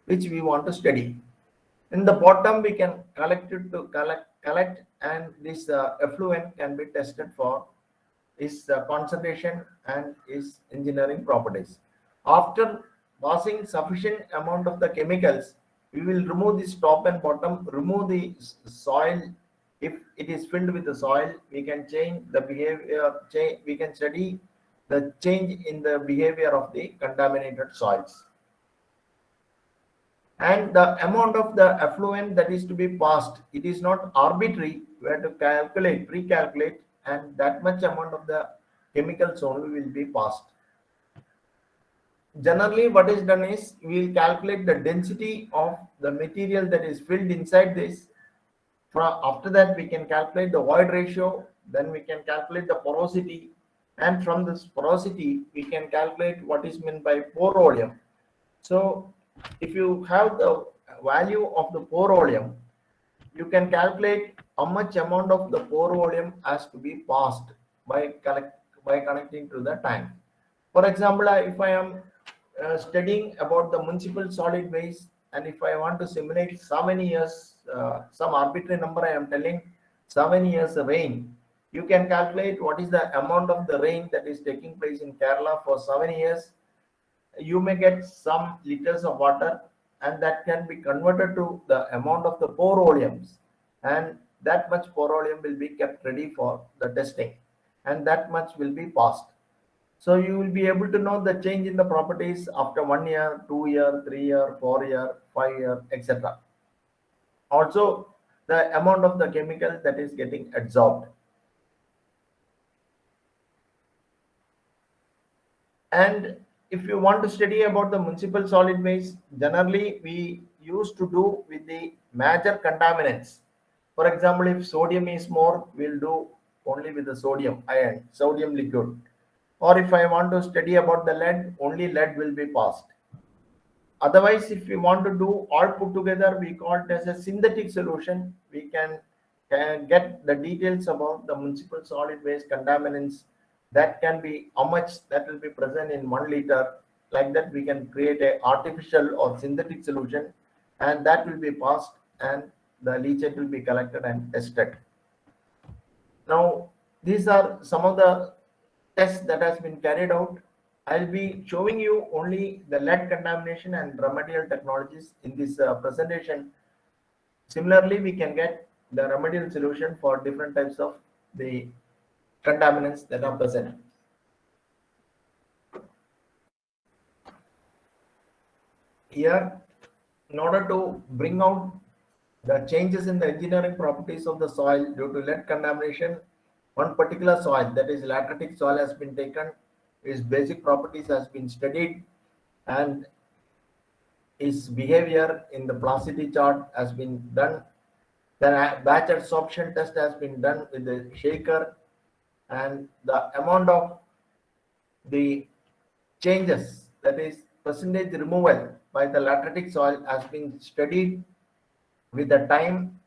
which we want to study. In the bottom we can collect it to collect, and this effluent can be tested for its concentration and its engineering properties. After passing sufficient amount of the chemicals, we will remove this top and bottom, remove the soil. If it is filled with the soil, we can change the behavior, we can study the change in the behavior of the contaminated soils. And the amount of the effluent that is to be passed, it is not arbitrary. We have to calculate, pre-calculate, and that much amount of the chemicals only will be passed. Generally, what is done is we will calculate the density of the material that is filled inside this. After that, we can calculate the void ratio. Then we can calculate the porosity, and from this porosity, we can calculate what is meant by pore volume. So, if you have the value of the pore volume, you can calculate how much amount of the pore volume has to be passed by connecting to the tank. For example, if I am studying about the municipal solid waste, and if I want to simulate so many years, some arbitrary number I am telling, so many years rain, you can calculate what is the amount of the rain that is taking place in Kerala for 7 years. You may get some liters of water, and that can be converted to the amount of the pore volumes, and that much pore volume will be kept ready for the testing, and that much will be passed. So you will be able to know the change in the properties after 1 year, 2 year, 3 year, 4 year, 5 year, etc. Also, the amount of the chemical that is getting absorbed. And if you want to study about the municipal solid waste, generally we used to do with the major contaminants. For example, if sodium is more, we'll do only with the sodium ion, sodium liquid. Or if I want to study about the lead, only lead will be passed. Otherwise, if we want to do all put together, we call it as a synthetic solution. We can get the details about the municipal solid waste contaminants. That can be how much that will be present in 1 liter. Like that, we can create a artificial or synthetic solution, and that will be passed, and the leachate will be collected and tested. Now, these are some of the tests that has been carried out. I'll be showing you only the lead contamination and remedial technologies in this presentation. Similarly, we can get the remedial solution for different types of the contaminants that are present. Here, in order to bring out the changes in the engineering properties of the soil due to lead contamination, one particular soil, that is lateritic soil, has been taken. Its basic properties has been studied, and its behavior in the plasticity chart has been done. The batch absorption test has been done with the shaker, and the amount of the changes, that is percentage removal by the lateritic soil, has been studied with the time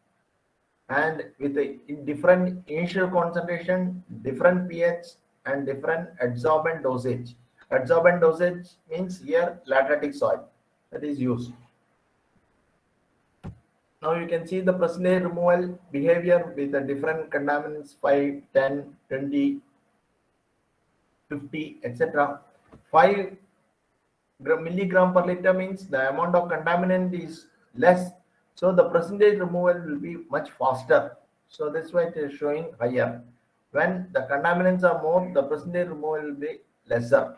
and with the different initial concentration, different pH, and different adsorbent dosage. Adsorbent dosage means here lateritic soil that is used. Now you can see the percentage removal behavior with the different contaminants: 5, 10, 20, 50, etc. 5 milligram per liter means the amount of contaminant is less, so the percentage removal will be much faster. So that's why it is showing higher. When the contaminants are more, the percentage removal will be lesser.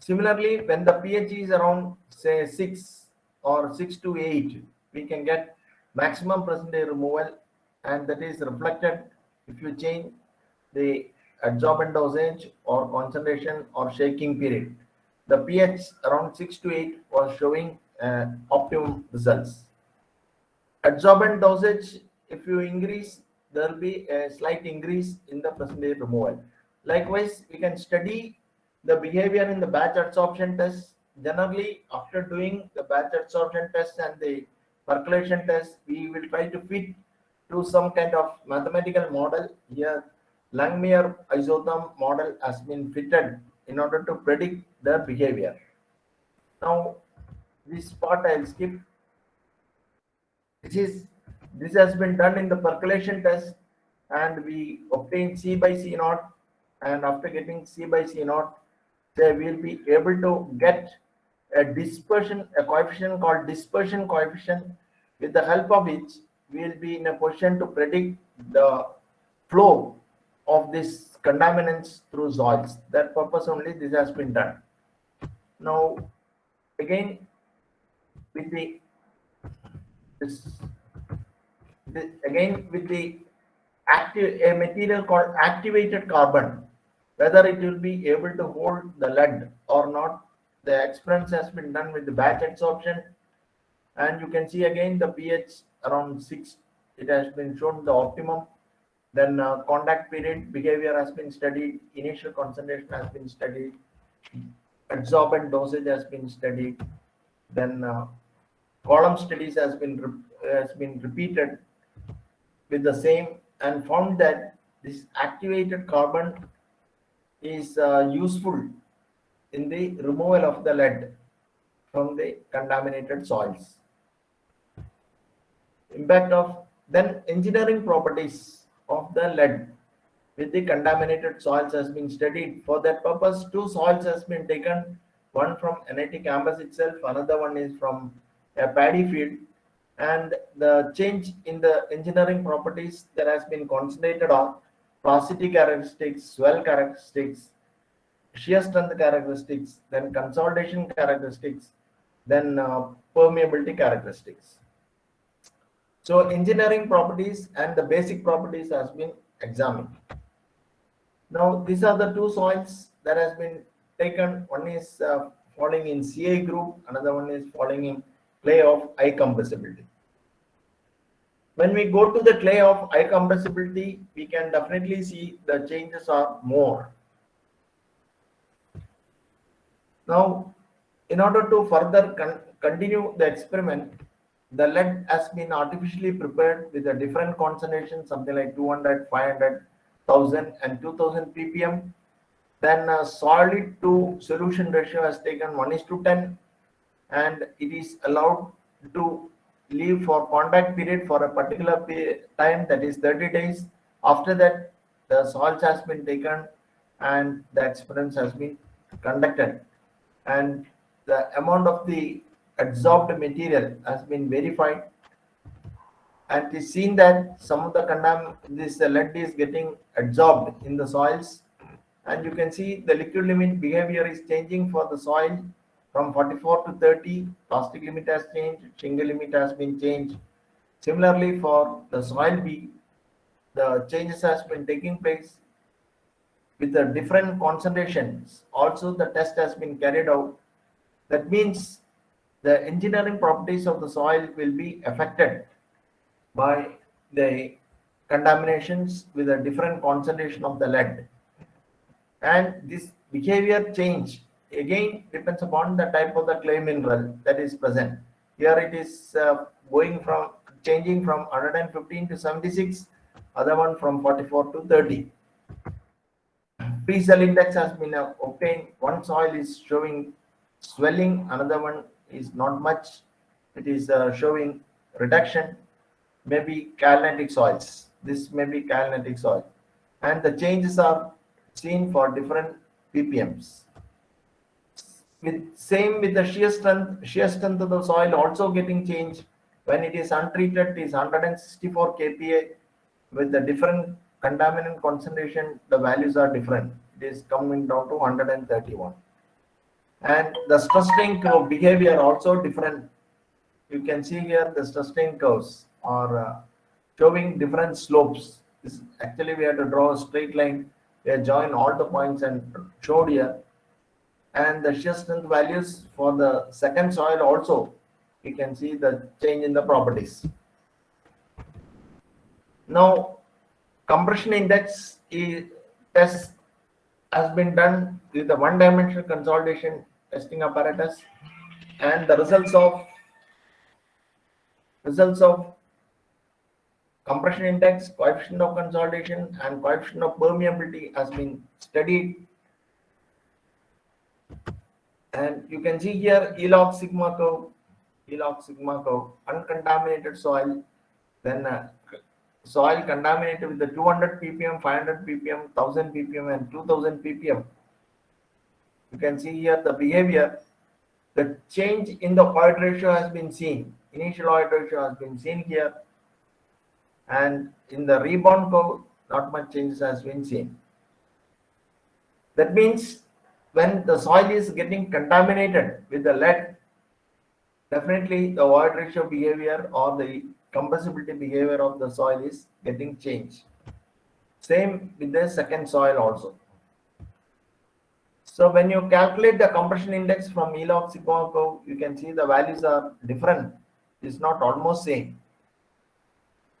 Similarly, when the pH is around say 6 or 6 to 8, we can get maximum percentage removal, and that is reflected if you change the adsorbent dosage or concentration or shaking period. The pH around 6 to 8 was showing optimum results. Adsorbent dosage, if you increase, there will be a slight increase in the percentage removal. Likewise, we can study the behavior in the batch adsorption test. Generally, after doing the batch adsorption test and the percolation test, we will try to fit to some kind of mathematical model. Here, Langmuir isotherm model has been fitted in order to predict their behavior. Now, this part I'll skip. This has been done in the percolation test, and we obtain C by C naught, and after getting C by C naught, say we'll be able to get a dispersion, a coefficient called dispersion coefficient, with the help of which we'll be in a position to predict the flow of these contaminants through soils. That purpose only this has been done. Now, again, with the a material called activated carbon, whether it will be able to hold the lead or not. The experiments has been done with the batch adsorption, and you can see again the pH around 6. It has been shown the optimum. Then contact period behavior has been studied, initial concentration has been studied, adsorbent dosage has been studied, then column studies has been repeated with the same, and found that this activated carbon is useful in the removal of the lead from the contaminated soils. Impact of then engineering properties of the lead with the contaminated soils has been studied. For that purpose, 2 soils has been taken, one from NIT campus itself, another one is from a paddy field, and the change in the engineering properties that has been concentrated on plasticity characteristics, swell characteristics, shear strength characteristics, then consolidation characteristics, then permeability characteristics. So engineering properties and the basic properties has been examined. Now these are the two soils that has been taken. One is falling in CA group, another one is falling in clay of high compressibility. When we go to the clay of high compressibility, we can definitely see the changes are more. Now, in order to further continue the experiment, the lead has been artificially prepared with a different concentration, something like 200, 500, 1000 and 2000 ppm. Then solid to solution ratio has taken 1:10, and it is allowed to leave for contact period for a particular time, that is 30 days. After that, the salts has been taken and the experiments has been conducted, and the amount of the adsorbed material has been verified, and it is seen that some of the this lead is getting adsorbed in the soils, and you can see the liquid limit behavior is changing for the soil from 44 to 30. Plastic limit has changed, shingle limit has been changed. Similarly, for the soil B, the changes has been taking place with the different concentrations. Also, the test has been carried out. That means the engineering properties of the soil will be affected by the contaminations with a different concentration of the lead. And this behavior change again depends upon the type of the clay mineral that is present. Here it is going from changing from 115 to 76, other one from 44 to 30. P-cell index has been obtained. One soil is showing swelling, another one is not much. It is showing reduction. Maybe calnetic soils. This may be calnetic soil, and the changes are seen for different ppms. Same with the shear strength of the soil also getting changed. When it is untreated, it is 164 kPa. With the different contaminant concentration, the values are different. It is coming down to 131. And the stress strain curve behavior also different. You can see here the stress strain curves are showing different slopes. Actually, we have to draw a straight line. We have joined all the points and showed here. And the shear strength values for the second soil also, you can see the change in the properties. Now, compression index test has been done with the one-dimensional consolidation testing apparatus, and the results of compression index, coefficient of consolidation, and coefficient of permeability has been studied. And you can see here E log sigma curve, uncontaminated soil, then soil contaminated with the 200 ppm, 500 ppm, 1000 ppm, and 2000 ppm. You can see here the behavior. The change in the void ratio has been seen. Initial void ratio has been seen here, and in the rebound curve, not much changes has been seen. That means when the soil is getting contaminated with the lead, definitely the void ratio behavior or the compressibility behavior of the soil is getting changed. Same with the second soil also. So when you calculate the compression index from E log sigma curve, you can see the values are different. It's not almost same.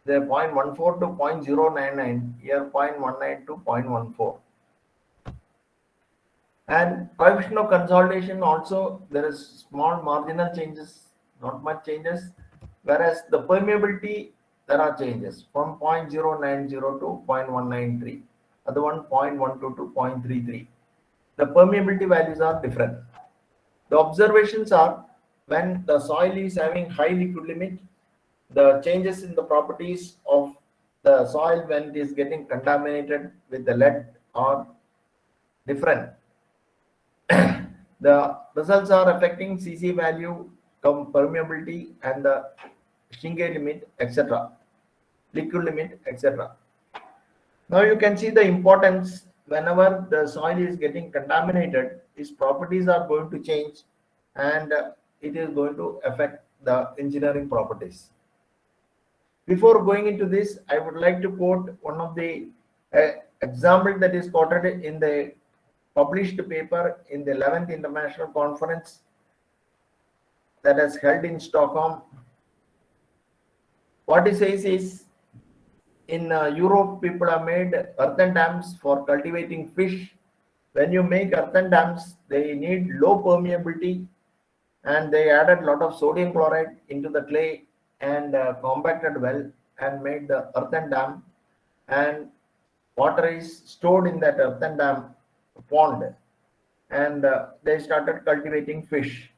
They're 0.14 to 0.099, here 0.19 to 0.14. And coefficient of consolidation also, there is small marginal changes, not much changes. Whereas the permeability, there are changes from 0.090 to 0.193, other one 0.12 to 0.33. The permeability values are different. The observations are when the soil is having high liquid limit, the changes in the properties of the soil when it is getting contaminated with the lead are different. The results are affecting CC value, permeability, and the shingle limit, etc., liquid limit, etc. Now you can see the importance whenever the soil is getting contaminated, its properties are going to change, and it is going to affect the engineering properties. Before going into this, I would like to quote one of the example that is quoted in the published paper in the 11th International Conference that is held in Stockholm. What it says is, in Europe, people have made earthen dams for cultivating fish. When you make earthen dams, they need low permeability, and they added a lot of sodium chloride into the clay and compacted well and made the earthen dam, and water is stored in that earthen dam pond, and they started cultivating fish,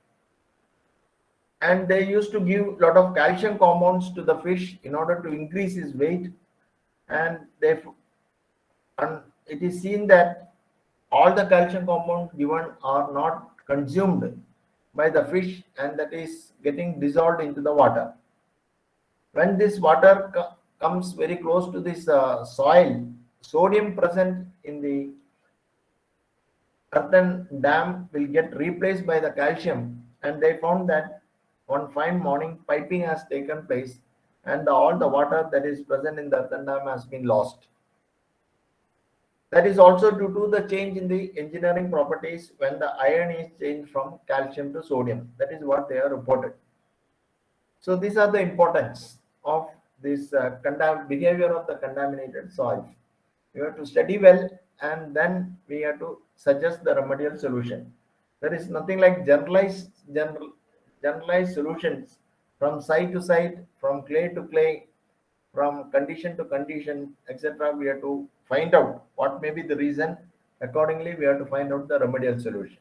and they used to give a lot of calcium compounds to the fish in order to increase his weight, and it is seen that all the calcium compounds given are not consumed by the fish, and that is getting dissolved into the water. When this water comes very close to this soil, sodium present in the earthen dam will get replaced by the calcium, and they found that one fine morning piping has taken place, and all the water that is present in the earthen dam has been lost. That is also due to the change in the engineering properties when the iron is changed from calcium to sodium. That is what they are reported. So these are the importance of this behavior of the contaminated soil. We have to study well, and then we have to suggest the remedial solution. There is nothing like generalized solutions from site to site, from clay to clay, from condition to condition, etc. We have to find out what may be the reason. Accordingly, we have to find out the remedial solution.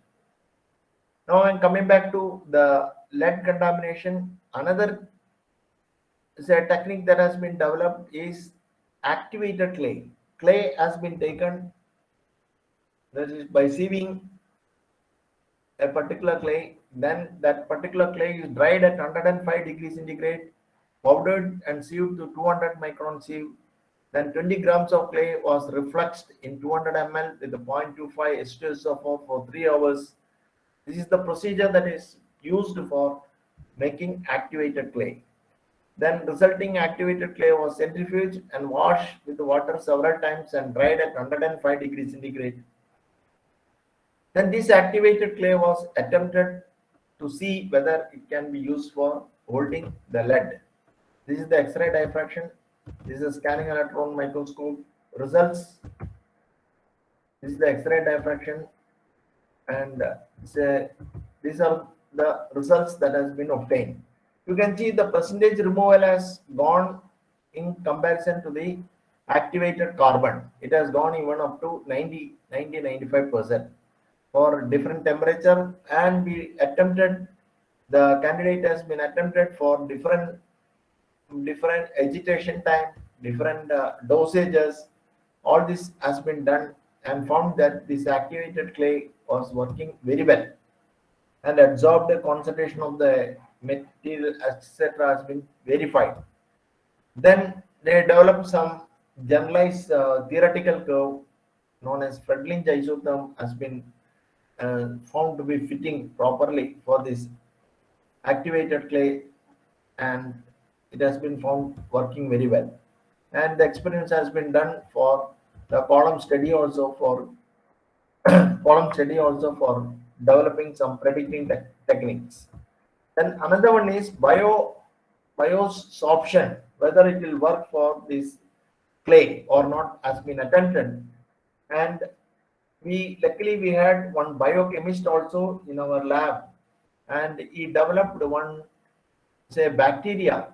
Now I'm coming back to the lead contamination. Another technique that has been developed is activated clay. Clay has been taken, that is by sieving a particular clay, then that particular clay is dried at 105 degrees centigrade, powdered and sieved to 200 micron sieve. Then 20 grams of clay was refluxed in 200 ml with a 0.25 H2SO4 for 3 hours. This is the procedure that is used for making activated clay. Then resulting activated clay was centrifuged and washed with water several times and dried at 105 degrees centigrade. Then this activated clay was attempted to see whether it can be used for holding the lead. This is the X-ray diffraction. This is a scanning electron microscope results. This is the X-ray diffraction, and these are the results that has been obtained. You can see the percentage removal has gone in comparison to the activated carbon. It has gone even up to 95% for different temperature, and the candidate has been attempted for different agitation time, different dosages. All this has been done and found that this activated clay was working very well and absorbed the concentration of the material, etc. has been verified. Then they developed some generalized theoretical curve known as Fredlinge isotherm has been found to be fitting properly for this activated clay, and it has been found working very well. And the experiments has been done for the column study also for developing some predicting techniques. Then another one is biosorption, whether it will work for this clay or not has been attempted. And luckily we had one biochemist also in our lab, and he developed one bacteria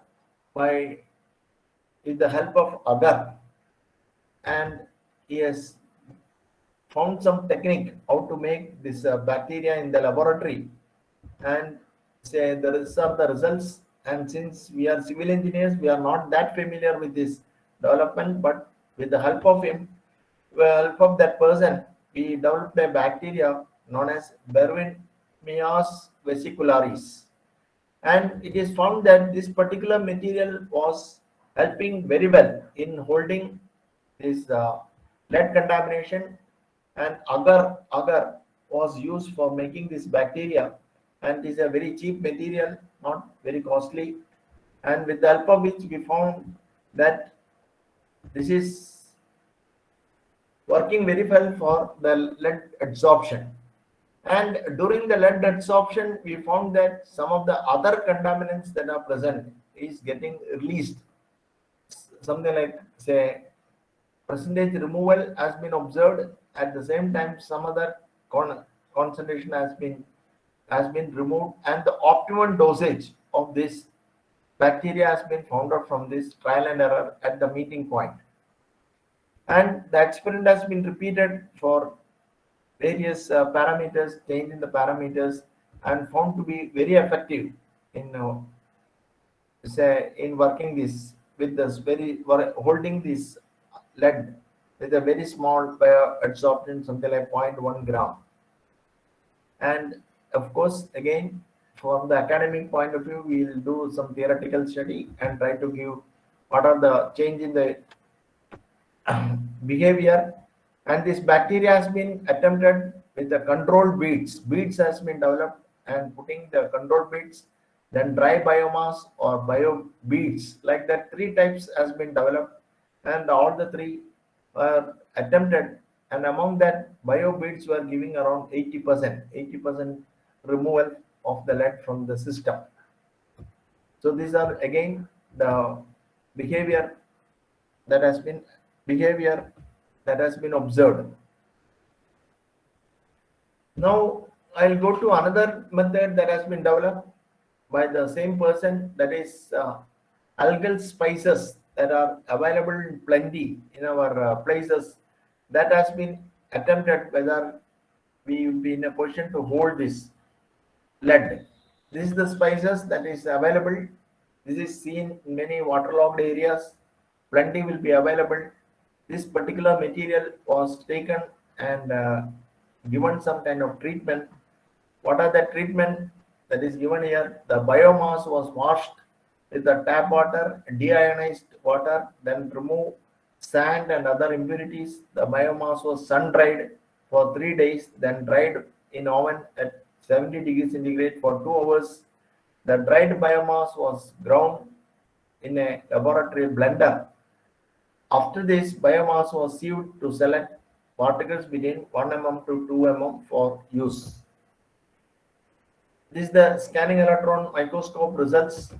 with the help of agar, and he has found some technique how to make this bacteria in the laboratory, and these are the results. And since we are civil engineers, we are not that familiar with this development, but with the help of that person, we developed a bacteria known as Berwinmias vesicularis, and it is found that this particular material was helping very well in holding this lead contamination and agar was used for making this bacteria, and it is a very cheap material, not very costly, and with the help of which we found that this is working very well for the lead adsorption. And during the lead adsorption, we found that some of the other contaminants that are present is getting released. Something like, say, percentage removal has been observed. At the same time, some other concentration has been removed, and the optimum dosage of this bacteria has been found out from this trial and error at the meeting point. And the experiment has been repeated for various parameters, change in the parameters, and found to be very effective in say in working this with this holding this lead with a very small adsorption, something like 0.1 gram. And of course, again, from the academic point of view, we will do some theoretical study and try to give what are the change in the behavior. And this bacteria has been attempted with the control beads. Beads has been developed, and putting the control beads, then dry biomass or bio beads, like that 3 types has been developed, and all the 3 were attempted, and among that bio beads were giving around 80% removal of the lead from the system. So these are again the behavior that has been observed. Now I'll go to another method that has been developed by the same person, that is algal spices that are available in plenty in our places, that has been attempted whether we will be in a position to hold this lead. This is the spices that is available. This is seen in many waterlogged areas. Plenty will be available. This particular material was taken and given some kind of treatment. What are the treatment that is given here? The biomass was washed with the tap water, deionized water, then remove sand and other impurities. The biomass was sun dried for 3 days, then dried in oven at 70 degrees centigrade for 2 hours. The dried biomass was ground in a laboratory blender. After this, biomass was sieved to select particles between 1 mm to 2 mm for use. This is the scanning electron microscope results,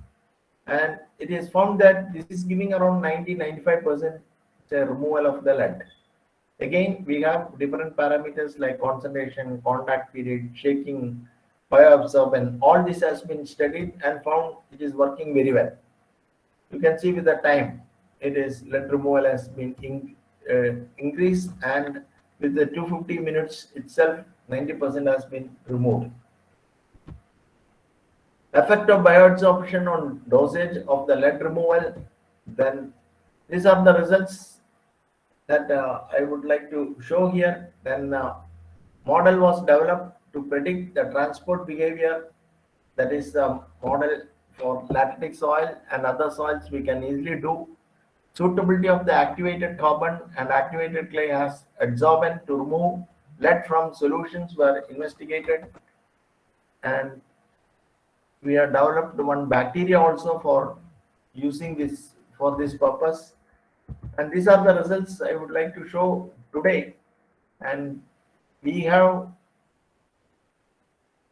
and it is found that this is giving around 90-95% removal of the lead. Again, we have different parameters like concentration, contact period, shaking, bioabsorbance. All this has been studied and found it is working very well. You can see with the time, it is lead removal has been increased, and with the 250 minutes itself, 90% has been removed. Effect of bioabsorption on dosage of the lead removal. Then these are the results that I would like to show here. Then model was developed to predict the transport behavior. That is the model for lateritic soil and other soils we can easily do. Suitability of the activated carbon and activated clay as adsorbent to remove lead from solutions were investigated, and we have developed one bacteria also for using this for this purpose. And these are the results I would like to show today. And we have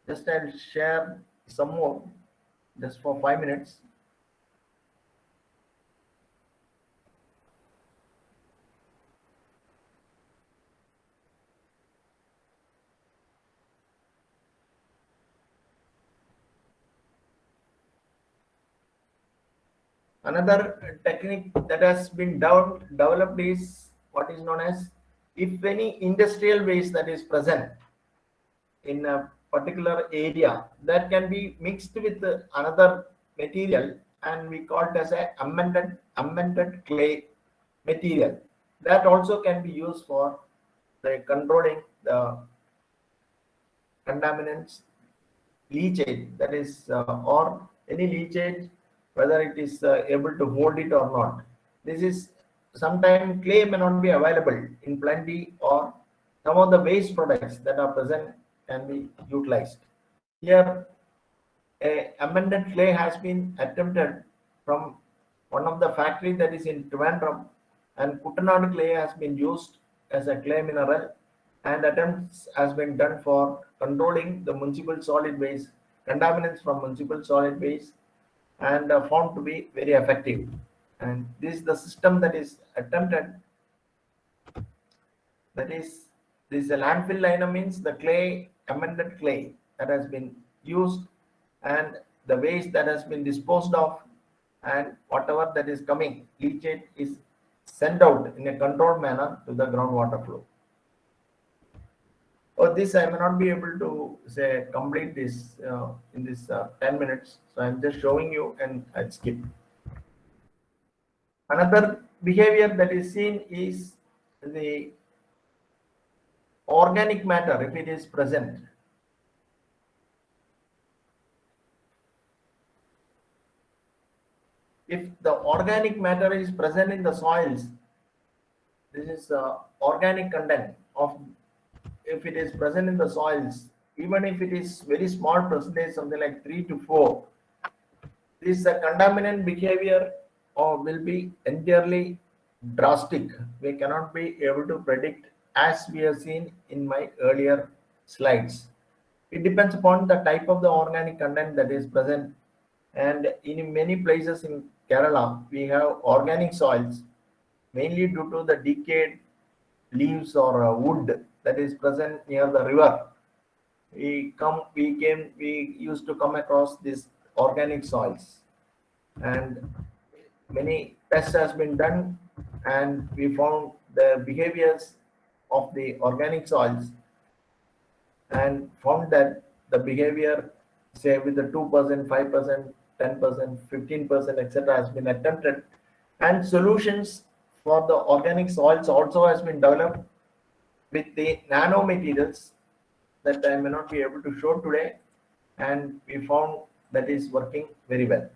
just, I'll share some more just for 5 minutes. Another technique that has been developed is what is known as, if any industrial waste that is present in a particular area, that can be mixed with another material, and we call it as a amended clay material. That also can be used for the controlling the contaminants leachate, that is or any leachate, whether it is able to hold it or not. This is, sometimes clay may not be available in plenty, or some of the waste products that are present can be utilized. Here, a amended clay has been attempted from one of the factory that is in Trivandrum, and Kuttanad clay has been used as a clay mineral, and attempts has been done for controlling the municipal solid waste, contaminants from municipal solid waste, and found to be very effective. And this is the system that is attempted. That is, this landfill liner means the clay, amended clay that has been used, and the waste that has been disposed of, and whatever that is coming, leachate is sent out in a controlled manner to the groundwater flow. For this, I may not be able to say complete this in this 10 minutes. So I'm just showing you, and I'll skip. Another behavior that is seen is the organic matter, if it is present. If the organic matter is present in the soils, this is organic content of, if it is present in the soils, even if it is very small percentage, something like 3 to 4, this contaminant behavior will be entirely drastic. We cannot be able to predict, as we have seen in my earlier slides. It depends upon the type of the organic content that is present, and in many places in Kerala we have organic soils, mainly due to the decayed leaves or wood that is present near the river. We used to come across these organic soils, and many tests has been done, and we found the behaviors of the organic soils, and found that the behavior, say with the 2%, 5%, 10%, 15%, etc., has been attempted, and solutions for the organic soils also has been developed with the nanomaterials that I may not be able to show today, and we found that is working very well.